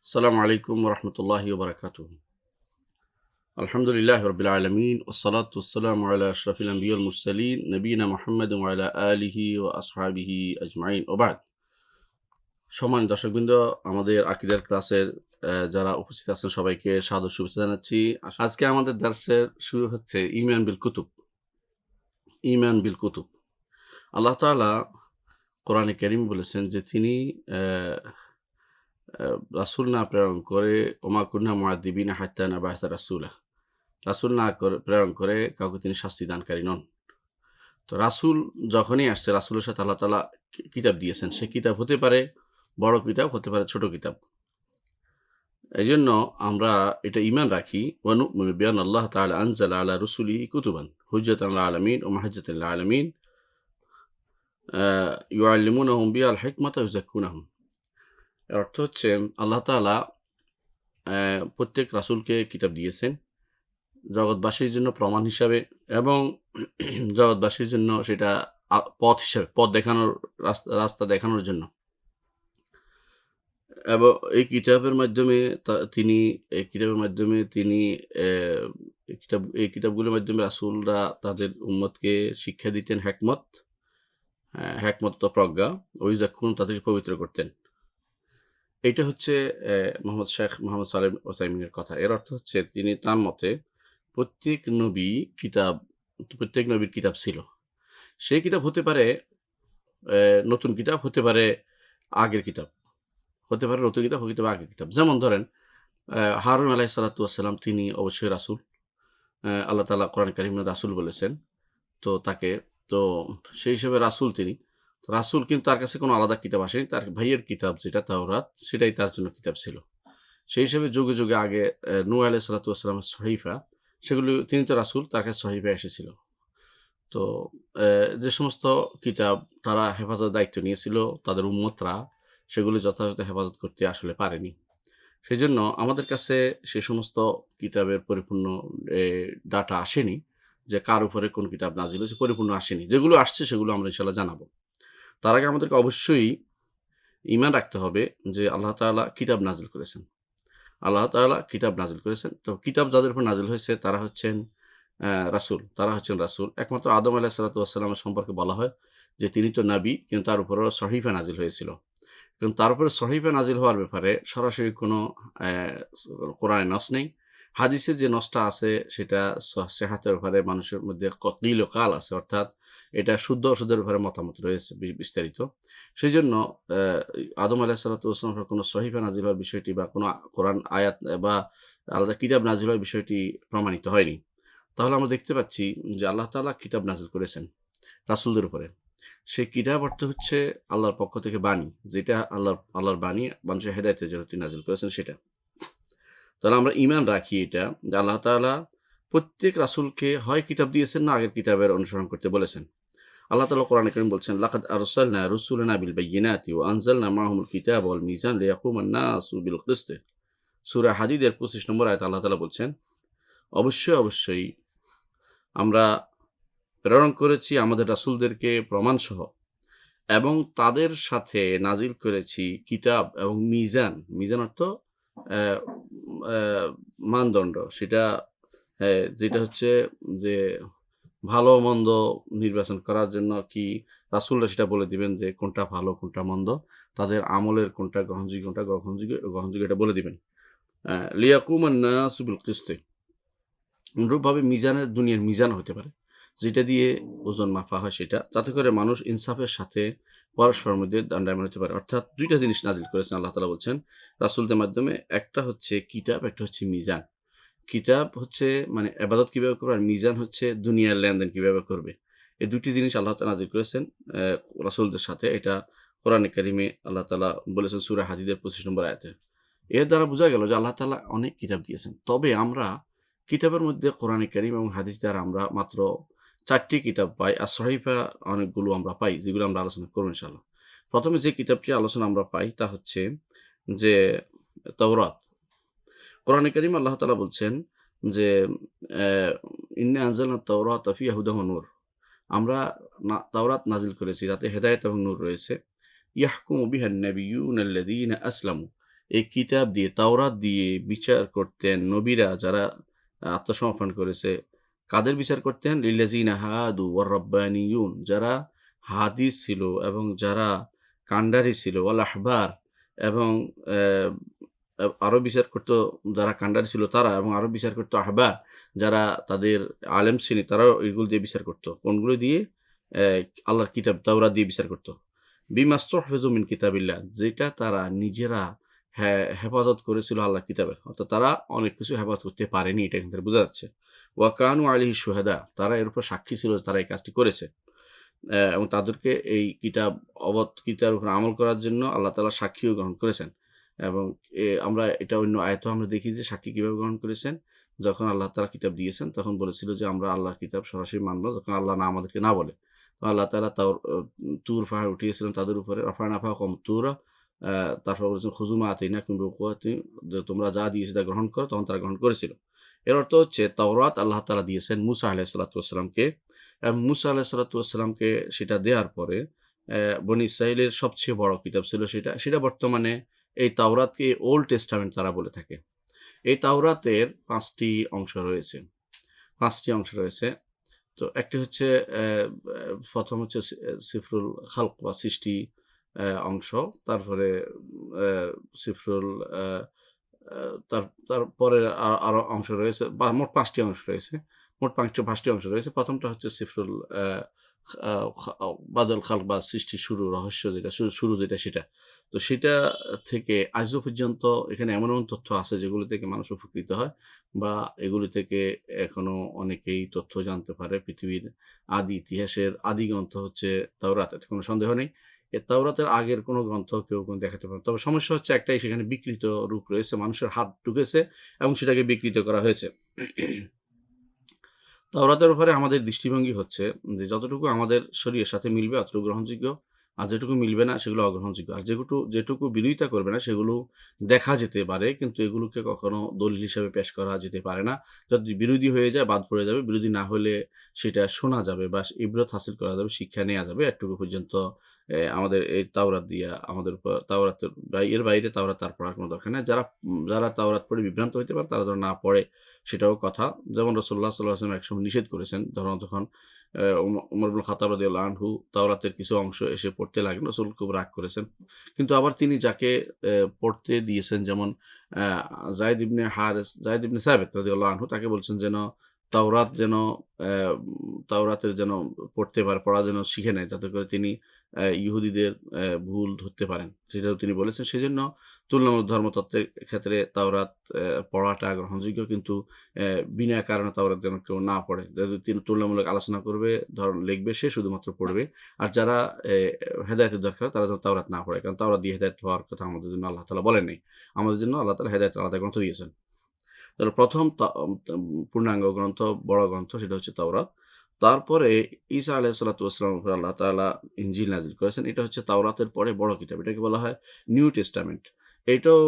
আসসালামু আলাইকুম ওরহমতুল্লাহি ওবরাকাতুহ। আলহামদুলিল্লাহ রবিল আলমিন ওসলাতু ওয়াসসালামু আলা আশরাফিল আম্বিয়াল মুরসালিন নবীনা মুহাম্মদ ওয়া আলা আলিহি ওয়া আসহাবিহি আজমাইন ওয়া বা'দ। সম্মানিত দর্শকবৃন্দ, আমাদের আকীদার ক্লাসের যারা উপস্থিত আছেন সবাইকে সাদর শুভেচ্ছা জানাচ্ছি। আজকে আমাদের দার্সের শুরু হচ্ছে ঈমান বিল কুতুব। ঈমান বিল কুতুব। আল্লাহ তাআলা কোরআনে কারীম বলেছেন যে তিনি রাসূল না প্রেরণ করে ওমা কুন্না মুআযযিবিনা হাত্তা নাবআসা রাসূলা। রাসূল না প্রেরণ করে কাউকে তিনি শাস্তি দানকারী নন। তো রাসূল যখনই আসছে, রাসূলের সাথে আল্লাহ তাআলা কিতাব দিয়েছেন। সে কিতাব হতে পারে বড় কিতাব, হতে পারে ছোট কিতাব। এজন্য আমরা এটা ঈমান রাখি ওয়া নু'মিনু বিআন্না আল্লাহ তাআলা আনজালা আলা রুসুলিহি কুতুবান হুজ্জাতান লিল আলামিন ওয়া মাহজ্জাতান লিল আলামিন ইউআল্লিমুনাহুম বিহাল হিকমাতা ওয়া ইউযাক্কুনাহুম। এর অর্থ হচ্ছে আল্লাহ তাআলা প্রত্যেক রাসূলকে কিতাব দিয়েছেন জগৎবাসীর জন্য প্রমাণ হিসাবে এবং জগৎবাসীর জন্য সেটা পথ হিসাবে, পথ দেখানোর রাস্তা দেখানোর জন্য। এবং এই কিতাবের মাধ্যমে তিনি এই কিতাবগুলোর মাধ্যমে রাসূলরা তাদের উম্মতকে শিক্ষা দিতেন হিকমত তো প্রজ্ঞা, ওয়াইযাক্কুন তাদেরকে পবিত্র করতেন। এইটা হচ্ছে শেখ মোহাম্মদ সালেহ ওসাইমিনের কথা। এর অর্থ হচ্ছে তিনি তার মতে প্রত্যেক নবীর কিতাব ছিল। সেই কিতাব হতে পারে নতুন কিতাব, হতে পারে আগের কিতাব, হতে পারে নতুন কিতাব, হতে পারে আগের কিতাব। যেমন ধরেন হারুন আলাইহিস সালাতু ওয়াস সালাম, তিনি অবশ্যই রাসূল। আল্লাহ তাআলা কোরআন কারীমে রাসূল বলেছেন তো তাকে। তো সেই হিসেবে রাসূল তিনি। তো রাসূল কিন্তু তার কাছে কোনো আলাদা কিতাব আসেনি। তার ভাইয়ের কিতাব যেটা তাওরাত, সেটাই তার জন্য কিতাব ছিল। সেই হিসেবে যুগে যুগে আগে নূহ আলাইহিস সালাতু ওয়াস সালামের সহিফা, সেগুলো, তিনি তো রাসূল, তার কাছে সহিফা এসেছিল। তো যে সমস্ত কিতাব তারা হেফাজতের দায়িত্ব নিয়েছিল, তাদের উম্মতরা সেগুলো যথাযথ হেফাজত করতে আসলে পারেনি। সেজন্য আমাদের কাছে সে সমস্ত কিতাবের পরিপূর্ণ ডাটা আসেনি যে কার উপরে কোন কিতাব নাজিল হয়েছে, পরিপূর্ণ আসেনি। যেগুলো আসছে সেগুলো আমরা ইনশাআল্লাহ জানাবো। তার আগে আমাদেরকে অবশ্যই ঈমান রাখতে হবে যে আল্লাহ তাআলা কিতাব নাজিল করেছেন। আল্লাহ তাআলা কিতাব নাজিল করেছেন। তো কিতাব যাদের উপর নাজিল হয়েছে তারা হচ্ছেন রাসূল। তারা হচ্ছেন রাসূল। একমাত্র আদম আলাইহিস সালাতু ওয়াস সালামের সম্পর্কে বলা হয় যে তিনি তো নবী, কিন্তু তার উপরেও সহিফা নাজিল হয়েছিল। কিন্তু তার উপরে সহিফা নাজিল হওয়ার ব্যাপারে সরাসরি কোনো কোরআনে নস নেই। হাদিসে যে নসটা আছে সেটা সেহাতের ব্যাপারে মানুষের মধ্যে কিল ও কাল আছে, অর্থাৎ এটা শুদ্ধ অশুদ্ধের ব্যাপারে মতামত রয়েছে বিস্তারিত। সেজন্য আদম আলাইহিস সালাতু ওয়াস সালামের কোনো সহিফা নাজিল হওয়ার বিষয়টি বা কোনো কোরআন আয়াত বা আলাদা কিতাব নাজিল হওয়ার বিষয়টি প্রমাণিত হয়নি। তাহলে আমরা দেখতে পাচ্ছি যে আল্লাহ তাআলা কিতাব নাজিল করেছেন রাসূলদের উপরে। সেই কিতাব অর্থ হচ্ছে আল্লাহর পক্ষ থেকে বাণী, যেটা আল্লাহর বাণী মানুষের হেদায়েতের জন্য তিনি নাজিল করেছেন সেটা। তাহলে আমরা ঈমান রাখি এটা যে আল্লাহ তাআলা প্রত্যেক রাসূলকে হয় কিতাব দিয়েছেন, না আগের কিতাবের অনুসরণ করতে বলেছেন। আল্লাহ তাআলা কোরআনে কারীম বলছেন, লাকাদ আরসালনা রুসুলানা বিল বায়্যিনাতি ওয়া আনজালনা মাআহুমুল কিতাবা ওয়াল মিজান লিয়াকুমান নাসু বিল কিসত। সূরা হাদীদের 25 নম্বর আয়াতে আল্লাহ তাআলা বলছেন, অবশ্যই আমরা প্রেরণ করেছি আমাদের রাসূলদেরকে প্রমাণসহ এবং তাদের সাথে নাজিল করেছি কিতাব এবং মিজান। মিজান অর্থ অ্যা অ্যা মানদণ্ড। সেটা যেটা হচ্ছে যে ভালো-মন্দ নির্বাচন করার জন্য কি রাসূলরা সেটা বলে দিবেন যে কোনটা ভালো, কোনটা মন্দ। তাদের আমলের কোনটা গ্রহণযোগ্য, কোনটা গ্রহণযোগ্য এটা বলে দিবেন। লিয়াকুমান নাসু বিল কিসত। অনুরূপভাবে দুনিয়ার মিজান হতে পারে, যেটা দিয়ে ওজন মাপা হয় সেটা, যাতে করে মানুষ ইনসাফের সাথে পরস্পরের মধ্যে দণ্ডায়মান হতে পারে। অর্থাৎ ২ টা জিনিস নাজিল করেছেন আল্লাহ তাআলা বলছেন রাসূলদের মাধ্যমে। একটা হচ্ছে কিতাব, একটা হচ্ছে মিজান। কিতাব হচ্ছে মানে ইবাদত কিভাবে করবে, আর মিজান হচ্ছে দুনিয়ার লেনদেন কিভাবে করবে। এই ২ টি জিনিস আল্লাহ তাআলা নাজিল করেছেন রাসূলদের সাথে। এটা কোরআনে কারিমে আল্লাহ তাআলা বলেছেন সূরা হাদীদের ২৫ নম্বর আয়াতে। এর দ্বারা বোঝা গেল যে আল্লাহ তাআলা অনেক কিতাব দিয়েছেন। তবে আমরা কিতাবের মধ্যে কোরআনে কারীম এবং হাদিস দ্বারা আমরা মাত্র ৪ টি কিতাব পাই। আর সহিফা অনেকগুলো আমরা পাই, যেগুলো আমরা আলোচনা করব ইনশাআল্লাহ। প্রথমে যে কিতাবটি আলোচনা আমরা পাই তা হচ্ছে যে তাওরাত। কোরআনে কারীম আল্লাহ তাআলা বলছেন যে ইন্না আনজালনা তাওরাতা ফিহা হুদাম ওয়া নূর। আমরা তাওরাত নাজিল করেছি, যাতে হেদায়েত এবং নূর রয়েছে। ইয়াহকুমু বিহা আন-নাবিয়্যুনা আল্লাযীনা আসলামু। এই কিতাব দিয়ে তাওরাত দিয়ে বিচার করতেন নবীরা যারা আত্মসমর্পণ করেছে। কাদের বিচার করতেন? লিল্লাযিনা হাদু ওয়ার রাব্বানিয়ুন, যারা হাদিস ছিল এবং যারা কান্ডারি ছিল, ওয়াল আহবার, এবং আরো বিচার করত যারা কান্ডারি ছিল তারা, এবং আরো বিচার করত আহবার যারা তাদের আলেম শ্রেণী, তারাও এগুলো দিয়ে বিচার করত। কোনগুলো দিয়ে? আল্লাহর কিতাব তাওরাত দিয়ে বিচার করত। বিমাস্তুহফিযু মিন কিতাবিল্লাহ, যেটা তারা নিজেরা হেফাজত করেছিল আল্লাহর কিতাবের, অর্থাৎ তারা অনেক কিছু হেফাজত করতে পারেনি, এটা এখান থেকে বোঝা যাচ্ছে। ওয়া কানু আলাইহি শুহাদা, তারা এর উপর সাক্ষী ছিল, তারা এই কাজটি করেছে। এবং তাদেরকে এই কিতাবের উপর আমল করার জন্য আল্লাহ তাআলা সাক্ষীও গ্রহণ করেছেন। এবং আমরা এটা অন্য আয়াতেও আমরা দেখি যে সাক্ষী কিভাবে গ্রহণ করেছেন। যখন আল্লাহ তাআলা কিতাব দিয়েছেন তখন বলেছিল যে আমরা আল্লাহর কিতাব সরাসরি মানব, যখন আল্লাহ আমাদেরকে না বলে। তো আল্লাহ তাআলা তুর পাহাড় উঠিয়েছিলেন তাদের উপরে, রাফা'না ফাওকাহুম তুরা। তারপর বলেছেন খুযু মা আতাইনাকুম বিকুওয়াতিন, যে তোমরা যা দিয়েছি তা গ্রহণ করো, তখন তারা গ্রহণ করেছিল। এর অর্থ হচ্ছে তাওরাত আল্লাহ তাআলা দিয়েছেন মুসা আলাইহিস সালাতু ওয়াস সালামকে। মুসা আলাইহিস সালাতু ওয়াস সালামকে সেটা দেওয়ার পরে বনী ইসরাইলের সবচেয়ে বড় কিতাব ছিল সেটা। সেটা বর্তমানে এই তাওরাতকে ওল্ড টেস্টামেন্ট তারা বলে থাকে। এই তাওরাতের ৫ টি অংশ রয়েছে। ৫ টি অংশ রয়েছে। তো একটি হচ্ছে অ্যা অ্যা ১ম হচ্ছে সিফরুল খালক বা সৃষ্টি অংশ। তারপরে অ্যা সিফরুল অ্যা আ তারপরে আরো অংশ রয়েছে, বা মোট ৫ টি অংশ রয়েছে। মোট ৫ টি অংশ রয়েছে। ১ম টা হচ্ছে সিফরুল আ আ বাদল খালক বা সৃষ্টির শুরু, রহস্য যেটা, শুরু যেটা সেটা। তো সেটা থেকে আজও পর্যন্ত এখানে এমন তথ্য আছে যেগুলো থেকে মানুষ উপকৃত হয়, বা এগুলি থেকে এখনো অনেকেই তথ্য জানতে পারে। পৃথিবীর আদি ইতিহাসের আদি গ্রন্থ হচ্ছে তাওরাত, এতে কোনো সন্দেহ নেই। তাওরাতের আগের কোনো গ্রন্থ কেউ দেখাতে পারে। তবে সমস্যা হচ্ছে একটাই, সেখানে বিকৃত রূপ রয়েছে। মানুষের হাত ঢুকেছে এবং সেটাকে বিকৃত করা হয়েছে। তাওরাতের ব্যাপারে আমাদের দৃষ্টিভঙ্গি হচ্ছে যে যতটুকু আমাদের শরীরের সাথে মিলবে অতটুকু গ্রহণযোগ্য, আর যেটুকু মিলবে না সেগুলো অগ্রহণযোগ্য। আর যেটুকু বিরোধিতা করবে না সেগুলো দেখা যেতে পারে, কিন্তু এগুলোকে কখনো দলিল হিসেবে পেশ করা যেতে পারে না। যদি বিরোধী হয়ে যায় বাদ পড়ে যাবে, বিরোধী না হলে সেটা শোনা যাবে বা ইবরত হাসিল করা যাবে, শিক্ষা নেয়া যাবে। এটুকু পর্যন্ত আমাদের এই তাওরাত দিয়া আমাদের উপর তাওরাতের এর বাইরে তাওরাত আর পড়ার কোনো দরকার নেই। যারা তাওরাত পড়ে বিভ্রান্ত হইতে পারে তারা যেন না পড়ে, সেটাও কথা। যেমন রাসূলুল্লাহ সাল্লাল্লাহু আলাইহি ওয়াসাল্লাম একসময় নিষেধ করেছেন। যখন ওমর ইবনুল খাত্তাব রাদিয়াল্লাহু আনহু তাওরাতের কিছু অংশ এসে পড়তে লাগলেন, রাসূল খুব রাগ করেছেন। কিন্তু আবার তিনি যাকে পড়তে দিয়েছেন, যেমন আ যায়েদ ইবনে সাবিত রাদিয়াল্লাহু আনহু, তাকে বলছেন যেন তাওরাত যেন তাওরাতের যেন পড়া যেন শিখে নেয়, যাতে করে তিনি ইহুদিদের ভুল ধরতে পারেন। সেটাও তিনি বলেছেন। সেজন্য তুলনামূলক ধর্মতত্ত্বের ক্ষেত্রে তাওরাত পড়াটা গ্রহণযোগ্য, কিন্তু বিনা কারণে তাওরাত যেন কেউ না পড়ে। যদি তিনি তুলনামূলক আলোচনা করবে, লিখবে, সে শুধুমাত্র পড়বে। আর যারা হেদায়েতের দরকার তারা যেন তাওরাত না পড়ে। কারণ তাওরাত দিয়ে হেদায়েত হওয়ার কথা আমাদের জন্য আল্লাহ তাআলা বলেন নাই। আমাদের জন্য আল্লাহ তাআলা হেদায়েতের আলাদা গ্রন্থ দিয়েছেন। তাহলে ১ম পূর্ণাঙ্গ গ্রন্থ, বড় গ্রন্থ সেটা হচ্ছে তাওরাত। তারপরে ঈসা আলাইহিস সালাতু ওয়াস সালামের উপর আল্লাহ তাআলা ইনজিল নাযিল করেছেন। এটা হচ্ছে তাওরাতের পরে বড় কিতাব। এটাকে বলা হয় নিউ টেস্টামেন্ট। এটাও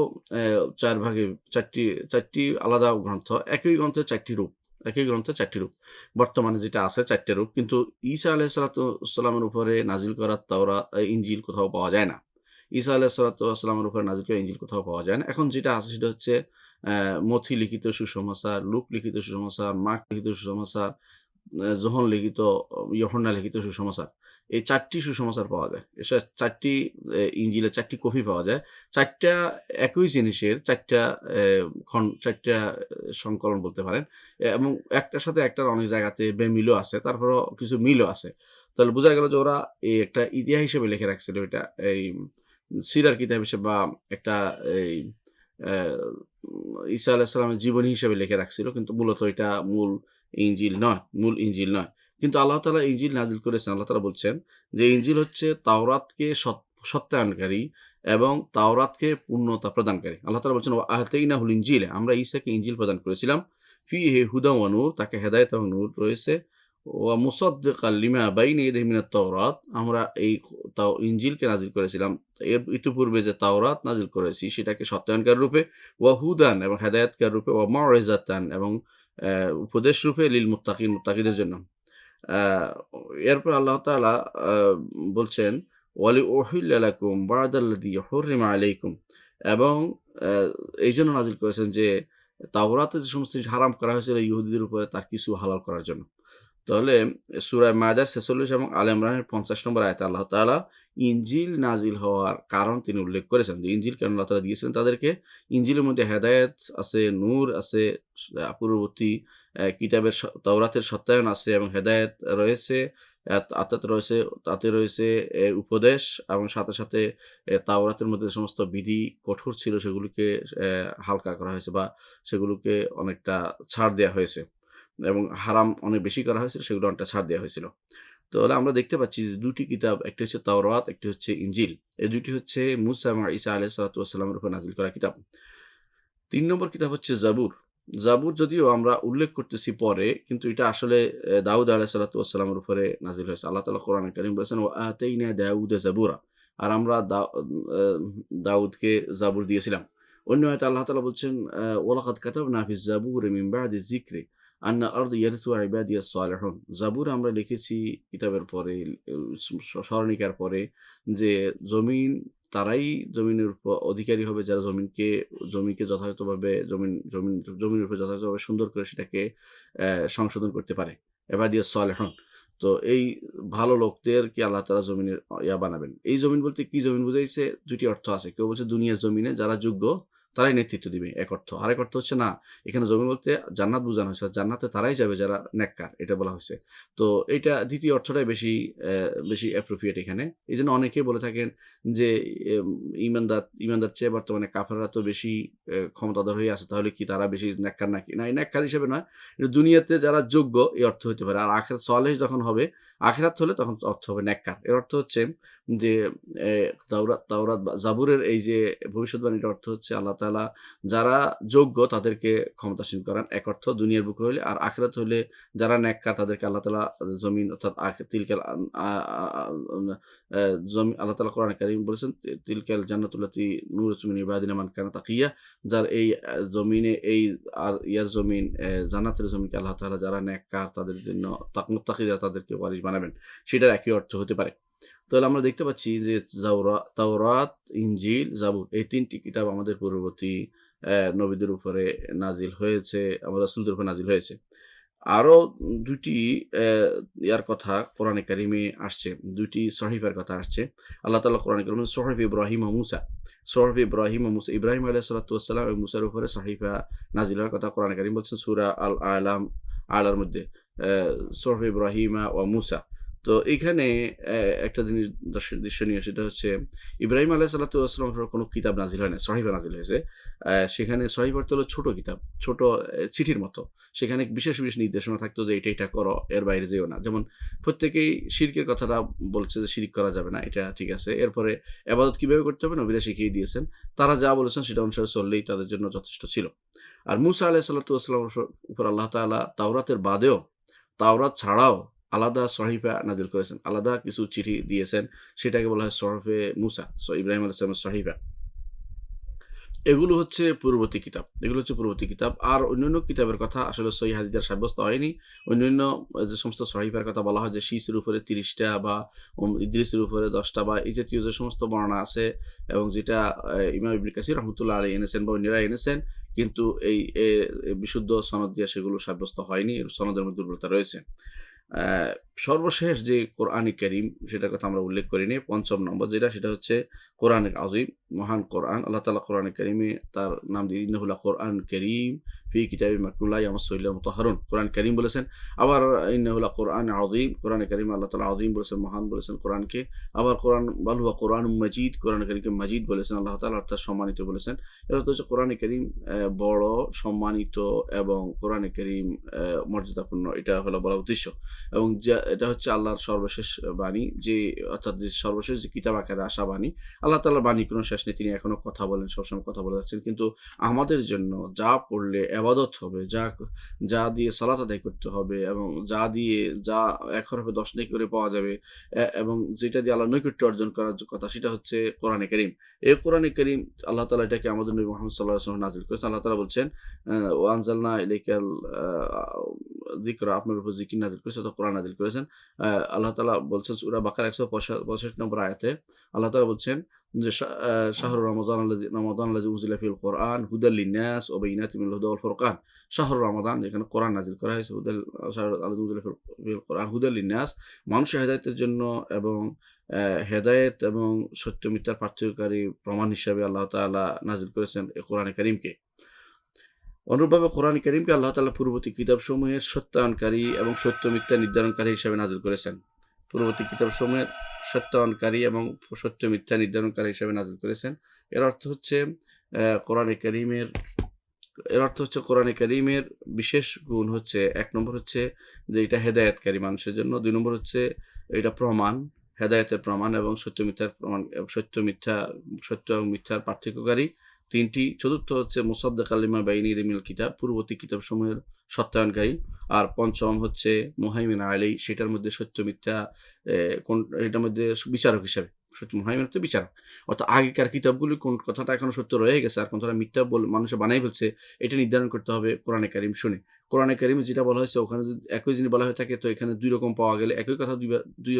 ৪ ভাগে ৪টি আলাদা গ্রন্থ। একই গ্রন্থের ৪ টি রূপ। একই গ্রন্থের ৪ টি রূপ। বর্তমানে যেটা আছে ৪ টা রূপ। কিন্তু ঈসা আলাইহিস সালাতু ওয়াস সালামের উপরে নাযিল করা ইনজিল কোথাও পাওয়া যায় না। ঈসা আলাইহিস সালাতু ওয়াস সালামের উপরে নাযিল করা ইনজিল কোথাও পাওয়া যায় না। এখন যেটা আছে সেটা হচ্ছে মথি লিখিত সুসমাচার, লুক লিখিত সুসমাচার, মার্ক লিখিত সুসমাচার, যোহন লিখিত, ইউহান্না লিখিত সুসমাচার। এই ৪ টি সুসমাচার পাওয়া যায়। ৪ টি ইনজিলের ৪ টি কপি পাওয়া যায়। ৪ টা একই জিনিসের ৪ টা ৪ টা সংকলন বলতে পারেন। এবং একটার সাথে একটার অনেক জায়গাতে বেমিলও আছে। তারপরেও কিছু মিলও আছে। তাহলে বোঝা গেল যে ওরা একটা ইতিহাস হিসেবে লিখে রাখছিল এটা। এই সিরার কিতাব হিসেবে, বা একটা এই অ্যা ঈসা আলাইহিস সালামের জীবনী হিসেবে লিখে রাখছিল। কিন্তু মূলত এটা মূল ইনজিল নয়। কিন্তু আল্লাহ তাআলা ইনজিল নাযিল করেছেন। আল্লাহ তাআলা বলছেন যে ইনজিল হচ্ছে তাওরাতকে সত্যায়নকারী এবং তাওরাতকে পূর্ণতা প্রদানকারী। আল্লাহ তাআলা বলছেন, ওয়া আতাইনাহুল ইনজিল, আমরা ঈসাকে ইনজিল প্রদান করেছিলাম। ফিহি হুদা ওয়া নূর, তাকে হেদায়েত এবং নূর রয়েছে। ওয়া মুসাদ্দিকাল লিমা বাইনা ইয়াদাইহি মিনাত তাওরাত, আমরা এই ইনজিলকে নাযিল করেছিলাম এর ইতিপূর্বে যে তাওরাত নাযিল করেছি সেটাকে সত্যায়নকারী রূপে, ওয়া হুদান এবং হেদায়েতকার রূপে, ওয়া মাউইজাতান এবং উপদেশ রূপে লিল মুত্তাকিদের জন্য। আ এরপর আল্লাহ তাআলা আ বলছেন, ওয়ালি উহিল্লা লাকুম বা'দাল্লাযী হুররিমা আলাইকুম, এবং এই জন্য নাজিল করেছেন যে তাওরাতে যে সমস্ত জিনিস হারাম করা হয়েছিল ইহুদিদের উপরে তার কিছু হালাল করার জন্য। তাহলে সূরা মায়দার ৪৬ এবং আলে ইমরানের ৫০ নম্বর আয়াতে আল্লাহ তাআলা ইনজিল নাজিল হওয়ার কারণ তিনি উল্লেখ করেছেন যে ইনজিল কেন আল্লাহ তাআলা দিয়েছিলেন তাদেরকে। ইনজিলের মধ্যে হেদায়েত আছে, নূর আছে, পূর্ববর্তী কিতাবের তাওরাতের সত্যায়ন আছে এবং হেদায়েত রয়েছে। তাতে রয়েছে উপদেশ এবং সাথে, সাথে তাওরাতের মধ্যে যে সমস্ত বিধি কঠোর ছিল সেগুলোকে হালকা করা হয়েছে বা সেগুলোকে অনেকটা ছাড় দেয়া হয়েছে। এবং হারাম অনেক বেশি করা হয়েছিল, সেগুলো অনেকটা ছাড় দেওয়া হয়েছিল। তাহলে আমরা দেখতে পাচ্ছি যে ২ টি কিতাব, একটি হচ্ছে তাওরাত, একটি হচ্ছে ইনজিল। এই ২ টি হচ্ছে মুসা এবং ঈসা আলাইহিস সালাতু ওয়াস সালামের উপর নাজিল করা কিতাব। ৩ নম্বর কিতাব হচ্ছে জাবুর। জাবুর যদিও আমরা উল্লেখ করতেছি পরে, কিন্তু এটা আসলে দাউদ আলাইহিস সালাতু ওয়াস সালামের উপরে নাজিল হয়েছে। আল্লাহ তাআলা কোরআনে কারীম বলেছেন, "ওয়া আতাইনা দাউদা জাবুরা।" আর আমরা দাউদকে জাবুর দিয়েছিলাম। অন্য আয়াতে আল্লাহ তাআলা বলছেন, "ওয়ালাকাদ কাতাবনা ফিজ জাবুরি মিন বা'দি যিকরি আন্নাল আরদা ইয়ারিসুহা ইবাদিয়াস সালিহুন।" জাবুর আমরা লিখেছি কিতাবের পরে, স্মরণিকার পরে যে জমিন তারাই জমিনের অধিকারী হবে যারা জমিকে যথাযথভাবে জমির উপর যথাযথভাবে সুন্দর করে সেটাকে সংশোধন করতে পারে। ইবাদিয়াস সালিহুন। তো এই ভালো লোকদেরকে আল্লাহ তাআলা জমিনের বানাবেন। এই জমিন বলতে কি জমিন বুঝাইছে? ২ টি অর্থ আছে। কেউ বলছে দুনিয়ার জমিনে যারা যোগ্য তারাই নেতৃত্ব দিবে, এক অর্থ। আরেক অর্থ হচ্ছে না, এখানে জমিন বলতে জান্নাত বুঝানো হয়েছে। জান্নাতে তারাই যাবে যারা নেককার, এটা বলা হয়েছে। তো এইটা ২য় অর্থটাই বেশি অ্যাপ্রোপ্রিয়েট এখানে। এজন্য অনেকেই বলে থাকেন যে এম ঈমানদার চেয়ে বর্তমানে কাফেররা তো বেশি ক্ষমতাধর হয়ে আছে। তাহলে কি তারা বেশি নেককার নাকি? না, এই নেককার হিসেবে নয়। এটা দুনিয়াতে যারা যোগ্য এই অর্থ হইতে পারে। আর আখিরাত সালেহ যখন হবে, আখিরাত হলে তখন অর্থ হবে নেককার। এর অর্থ হচ্ছে যে এ তাওরাত বা জাবুরের এই যে ভবিষ্যদ্বাণীর অর্থ হচ্ছে আল্লাহ তাআলা যারা যোগ্য তাদেরকে ক্ষমতাসীন করান, এক অর্থ দুনিয়ার বুকে হইলে। আর আখিরাত হইলে যারা নেককার তাদেরকে আল্লাহ তাআলা জমিন অর্থাৎ তিলকাল আন আ আ আ আ আল্লাহ তাআলা কোরআনে কারীম বলেছেন, তিলকাল জান্নাতুল্লাতী নুরিসু মিন ইবাদিনা মান কানা তাকিয়্যা। যার এই জমিনে এই আর ইয়ার জমিন জান্নাতের জমিনকে আল্লাহ তাআলা যারা নেককার তাদের জন্য মুত্তাকি যারা তাদেরকে ওয়ারিশ বানাবেন। সেটার একই অর্থ হতে পারে। তাহলে আমরা দেখতে পাচ্ছি যে তাওরাত, ইনজিল, জাবুর এই ৩ টি কিতাব আমাদের পূর্ববর্তী নবীদের উপরে নাজিল হয়েছে, আমার রাসূলদের উপরে নাজিল হয়েছে। আরো ২ টি ইয়ার কথা কোরআনে কারিমে আসছে। ২ টি সহিফার কথা আসছে। আল্লাহ তাআলা কোরআনে কারিমে সুহফ ইব্রাহিম ও মুসা, ইব্রাহিম আলাইহিস সালাতু ওয়াস সালাম এবং মুসার উপরে সহিফা নাজিল হওয়ার কথা কোরআনে কারিম বলছেন সূরা আলার মধ্যে। সুহফ ইব্রাহিমা ওয়া মুসা। তো এইখানে একটা জিনিস দর্শনীয়, সেটা হচ্ছে ইব্রাহিম আলাইহিস সালাতু ওয়াস সালামের উপর কোনো কিতাব নাজিল হয় নাই, সহিফা নাজিল হয়েছে। সেখানে সহিফা অর্থ হলো ছোট কিতাব, ছোট চিঠির মতো। সেখানে বিশেষ নির্দেশনা থাকতো যে এটা করো, এর বাইরে যেও না। যেমন প্রত্যেকেই শিরকের কথাটা বলছে যে শিরক করা যাবে না, এটা ঠিক আছে। এরপরে ইবাদত কিভাবে করতে হবে নবীরা শিখিয়ে দিয়েছেন। তারা যা বলেছেন সেটা অনুসারে চললেই তাদের জন্য যথেষ্ট ছিল। আর মুসা আলাইহিস সালাতু ওয়াস সালামের উপর আল্লাহ তাআলা তাওরাতের বাদেও, তাওরাত ছাড়াও আলাদা সহিফা নাজিল করেছেন। আলাদা কিছু চিঠি দিয়েছেন। সেটাকে বলা হয় সহফে মুসা। ইব্রাহিম আলাইহিস সালামের সহিফা। এগুলো হচ্ছে পূর্ববর্তী কিতাব। আর অন্যান্য কিতাবের কথা আসলে সহিহ হাদিস দ্বারা সাব্যস্ত হয়নি। অন্যান্য যে সমস্ত সহিফার কথা বলা হয় যে শীসের উপরে ৩০ টা বা ইদ্রিসের উপরে ১০ টা বা এই জাতীয় যে সমস্ত বর্ণনা আছে এবং যেটা ইমাম ইবনে কাসির রাহমাতুল্লাহ আলাইহি এনেছেন বা অন্যরা এনেছেন, কিন্তু এই বিশুদ্ধ সনদ দিয়ে সেগুলো সাব্যস্ত হয়নি। সনদের মধ্যে দুর্বলতা রয়েছে। সর্বশেষ যে কোরআনুল কারীম সেটার কথা আমরা উল্লেখ করিনি, ৫ম নম্বর যেটা, সেটা হচ্ছে কোরআনুল আযীম, মহান কোরআন। আল্লাহ তাআলা কোরআনুল কারীমে তার নাম দিয়ে ইন্নাহু লাকুরআনুন কারীম ফি কিতাবিম মাকনুন লা ইয়ামাসসুহু ইল্লাল মুতাহহারুন। কোরআন কারীম বলেছেন। আবার ইন্নাহু লাকুরআনুন আযীম, কোরআনুল কারীমে আল্লাহ তাআলা আযীম বলেছেন, মহান বলেছেন কোরআনকে। আবার বাল হুয়া কোরআনুম মাজিদ, কোরআনুল কারীমকে মাজিদ বলেছেন আল্লাহ তাআলা, অর্থাৎ সম্মানিত বলেছেন। এর অর্থ হচ্ছে কোরআনুল কারীম বড়, সম্মানিত এবং কোরআনুল কারীম মর্যাদাপূর্ণ, এটা হলো বলার উদ্দেশ্য। এবং এটা হচ্ছে আল্লাহর সর্বশেষ বাণী, যে অর্থাৎ যে সর্বশেষ যে কিতাব আকারে আসা বাণী। আল্লাহ তাআলার বাণীর কোনো শেষ নেই, তিনি এখনো কথা বলেন, সবসময় কথা বলে যাচ্ছেন। কিন্তু আমাদের জন্য যা পড়লে ইবাদত হবে, যা দিয়ে সালাত আদায় করতে হবে এবং যা ১ হরফে ১০ নেকি করে পাওয়া যাবে এবং যেটা দিয়ে আল্লাহর নৈকট্য অর্জন করার কথা, সেটা হচ্ছে কোরআনে কারীম। এই কোরআনে কারীম আল্লাহ তাআলা এটাকে আমাদের নবী মুহাম্মদ সাল্লাল্লাহু আলাইহি ওয়াসাল্লাম নাযিল করেছেন। আল্লাহ তাআলা বলছেন, ওয়া আনজালনা ইলাইকাল যিকরা, আপনার উপর জিকির নাযিল করেছেন অর্থাৎ কোরআন নাযিল করেছেন। আল্লাহ তাআলা বলছেন সূরা বাকারা ১৬৫ নম্বর আয়াতে, আল্লাহ তাআলা বলছেন যে শাহরু রমাদান আল্লাযী উনজিলা ফিহিল কোরআন হুদাল লিন-নাস ওয়া বাইয়িনাতিন মিনাল হুদা ওয়াল ফুরকান। শাহরু রমাদান, যেখানে কোরআন নাযিল করা হয়েছে, শাহরু আল্লাযী উনজিলা ফিহিল কোরআন হুদাল লিন-নাস, মানুষের হেদায়েতের জন্য এবং হেদায়েত এবং সত্য মিথ্যার পার্থক্যকারী প্রমাণ হিসাবে আল্লাহ তাআলা নাযিল করেছেন এই কোরআনে কারীমকে। অনুরূপভাবে কোরআন কারীমকে আল্লাহ তাআলা পূর্ববর্তী কিতাবসমূহের সত্যায়নকারী এবং সত্য মিথ্যা নির্ধারণকারী হিসেবে নাযিল করেছেন। পূর্ববর্তী কিতাবসমূহের সত্যায়নকারী এবং সত্য মিথ্যা নির্ধারণকারী হিসেবে নাযিল করেছেন। এর অর্থ হচ্ছে কোরআনে কারীমের বিশেষ গুণ হচ্ছে, ১ নম্বর হচ্ছে যে এটা হেদায়েতকারী মানুষের জন্য, ২ নম্বর হচ্ছে এটা প্রমাণ, হেদায়েতের প্রমাণ এবং সত্য এবং মিথ্যার পার্থক্যকারী ৩টি। চতুর্থ হচ্ছে মুসাদ্দিকাল লিমা বাইনা ইয়াদাইহি মিনাল কিতাব, পূর্ববর্তী কিতাবসমূহের সত্যায়নকারী। আর পঞ্চম হচ্ছে মুহাইমিন আলাইহি, সেটার মধ্যে সত্য মিথ্যা এটার মধ্যে বিচারক হিসাবে। মুহাইমিন হচ্ছে বিচারক। অর্থাৎ আগেকার কিতাবগুলি কোন কথাটা এখনো সত্য রয়ে গেছে আর কোন কথাটা মিথ্যা মানুষে বানাই ফেলছে, এটা নির্ধারণ করতে হবে কোরআনে কারীম শুনে। কোরআনে কারীমে যেটা বলা হয়েছে ওখানে যদি একই জিনিস বলা হয়ে থাকে, তো এখানে ২ রকম পাওয়া গেলে, একই কথা দুই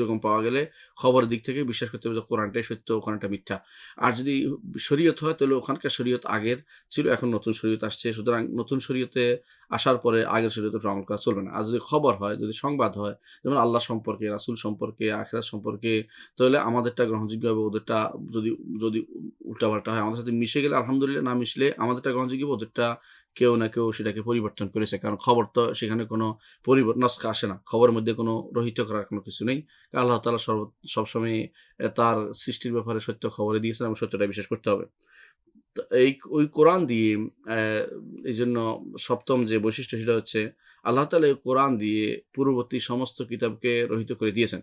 রকম পাওয়া গেলে খবরের দিক থেকে বিশ্বাস করতে হবে যে কোরআনটাই সত্য, ওখানটা মিথ্যা। আর যদি শরীয়ত হয় তাহলে ওখানকার শরীয়ত আগের ছিল, এখন নতুন শরীয়ত আসছে, সুতরাং নতুন শরীয়তে আসার পরে আগের শরীয়তের উপর আমল করা চলবে না। আর যদি খবর হয়, যদি সংবাদ হয়, যেমন আল্লাহ সম্পর্কে, রাসূল সম্পর্কে, আখিরাত সম্পর্কে, তাহলে আমাদেরটা গ্রহণযোগ্য হবে, ওদেরটা যদি যদি উল্টাপাল্টা হয়, আমাদের সাথে মিশে গেলে আলহামদুলিল্লাহ, না মিশলে আমাদেরটা গ্রহণযোগ্য হবে, ওদেরটা কেউ না কেউ সেটাকে পরিবর্তন করেছে। কারণ খবর তো সেখানে কোনো নস্কা আসে না। খবরের মধ্যে কোনো রহিত করার কোনো কিছু নেই। আল্লাহ তাআলা সবসময় তার সৃষ্টির ব্যাপারে সত্য খবরই দিয়েছেন এবং সত্যটা বিশ্বাস করতে হবে। তো ওই কোরআন দিয়ে এইজন্য ৭ম যে বৈশিষ্ট্য সেটা হচ্ছে আল্লাহ তাআলা এই কোরআন দিয়ে পূর্ববর্তী সমস্ত কিতাবকে রহিত করে দিয়েছেন।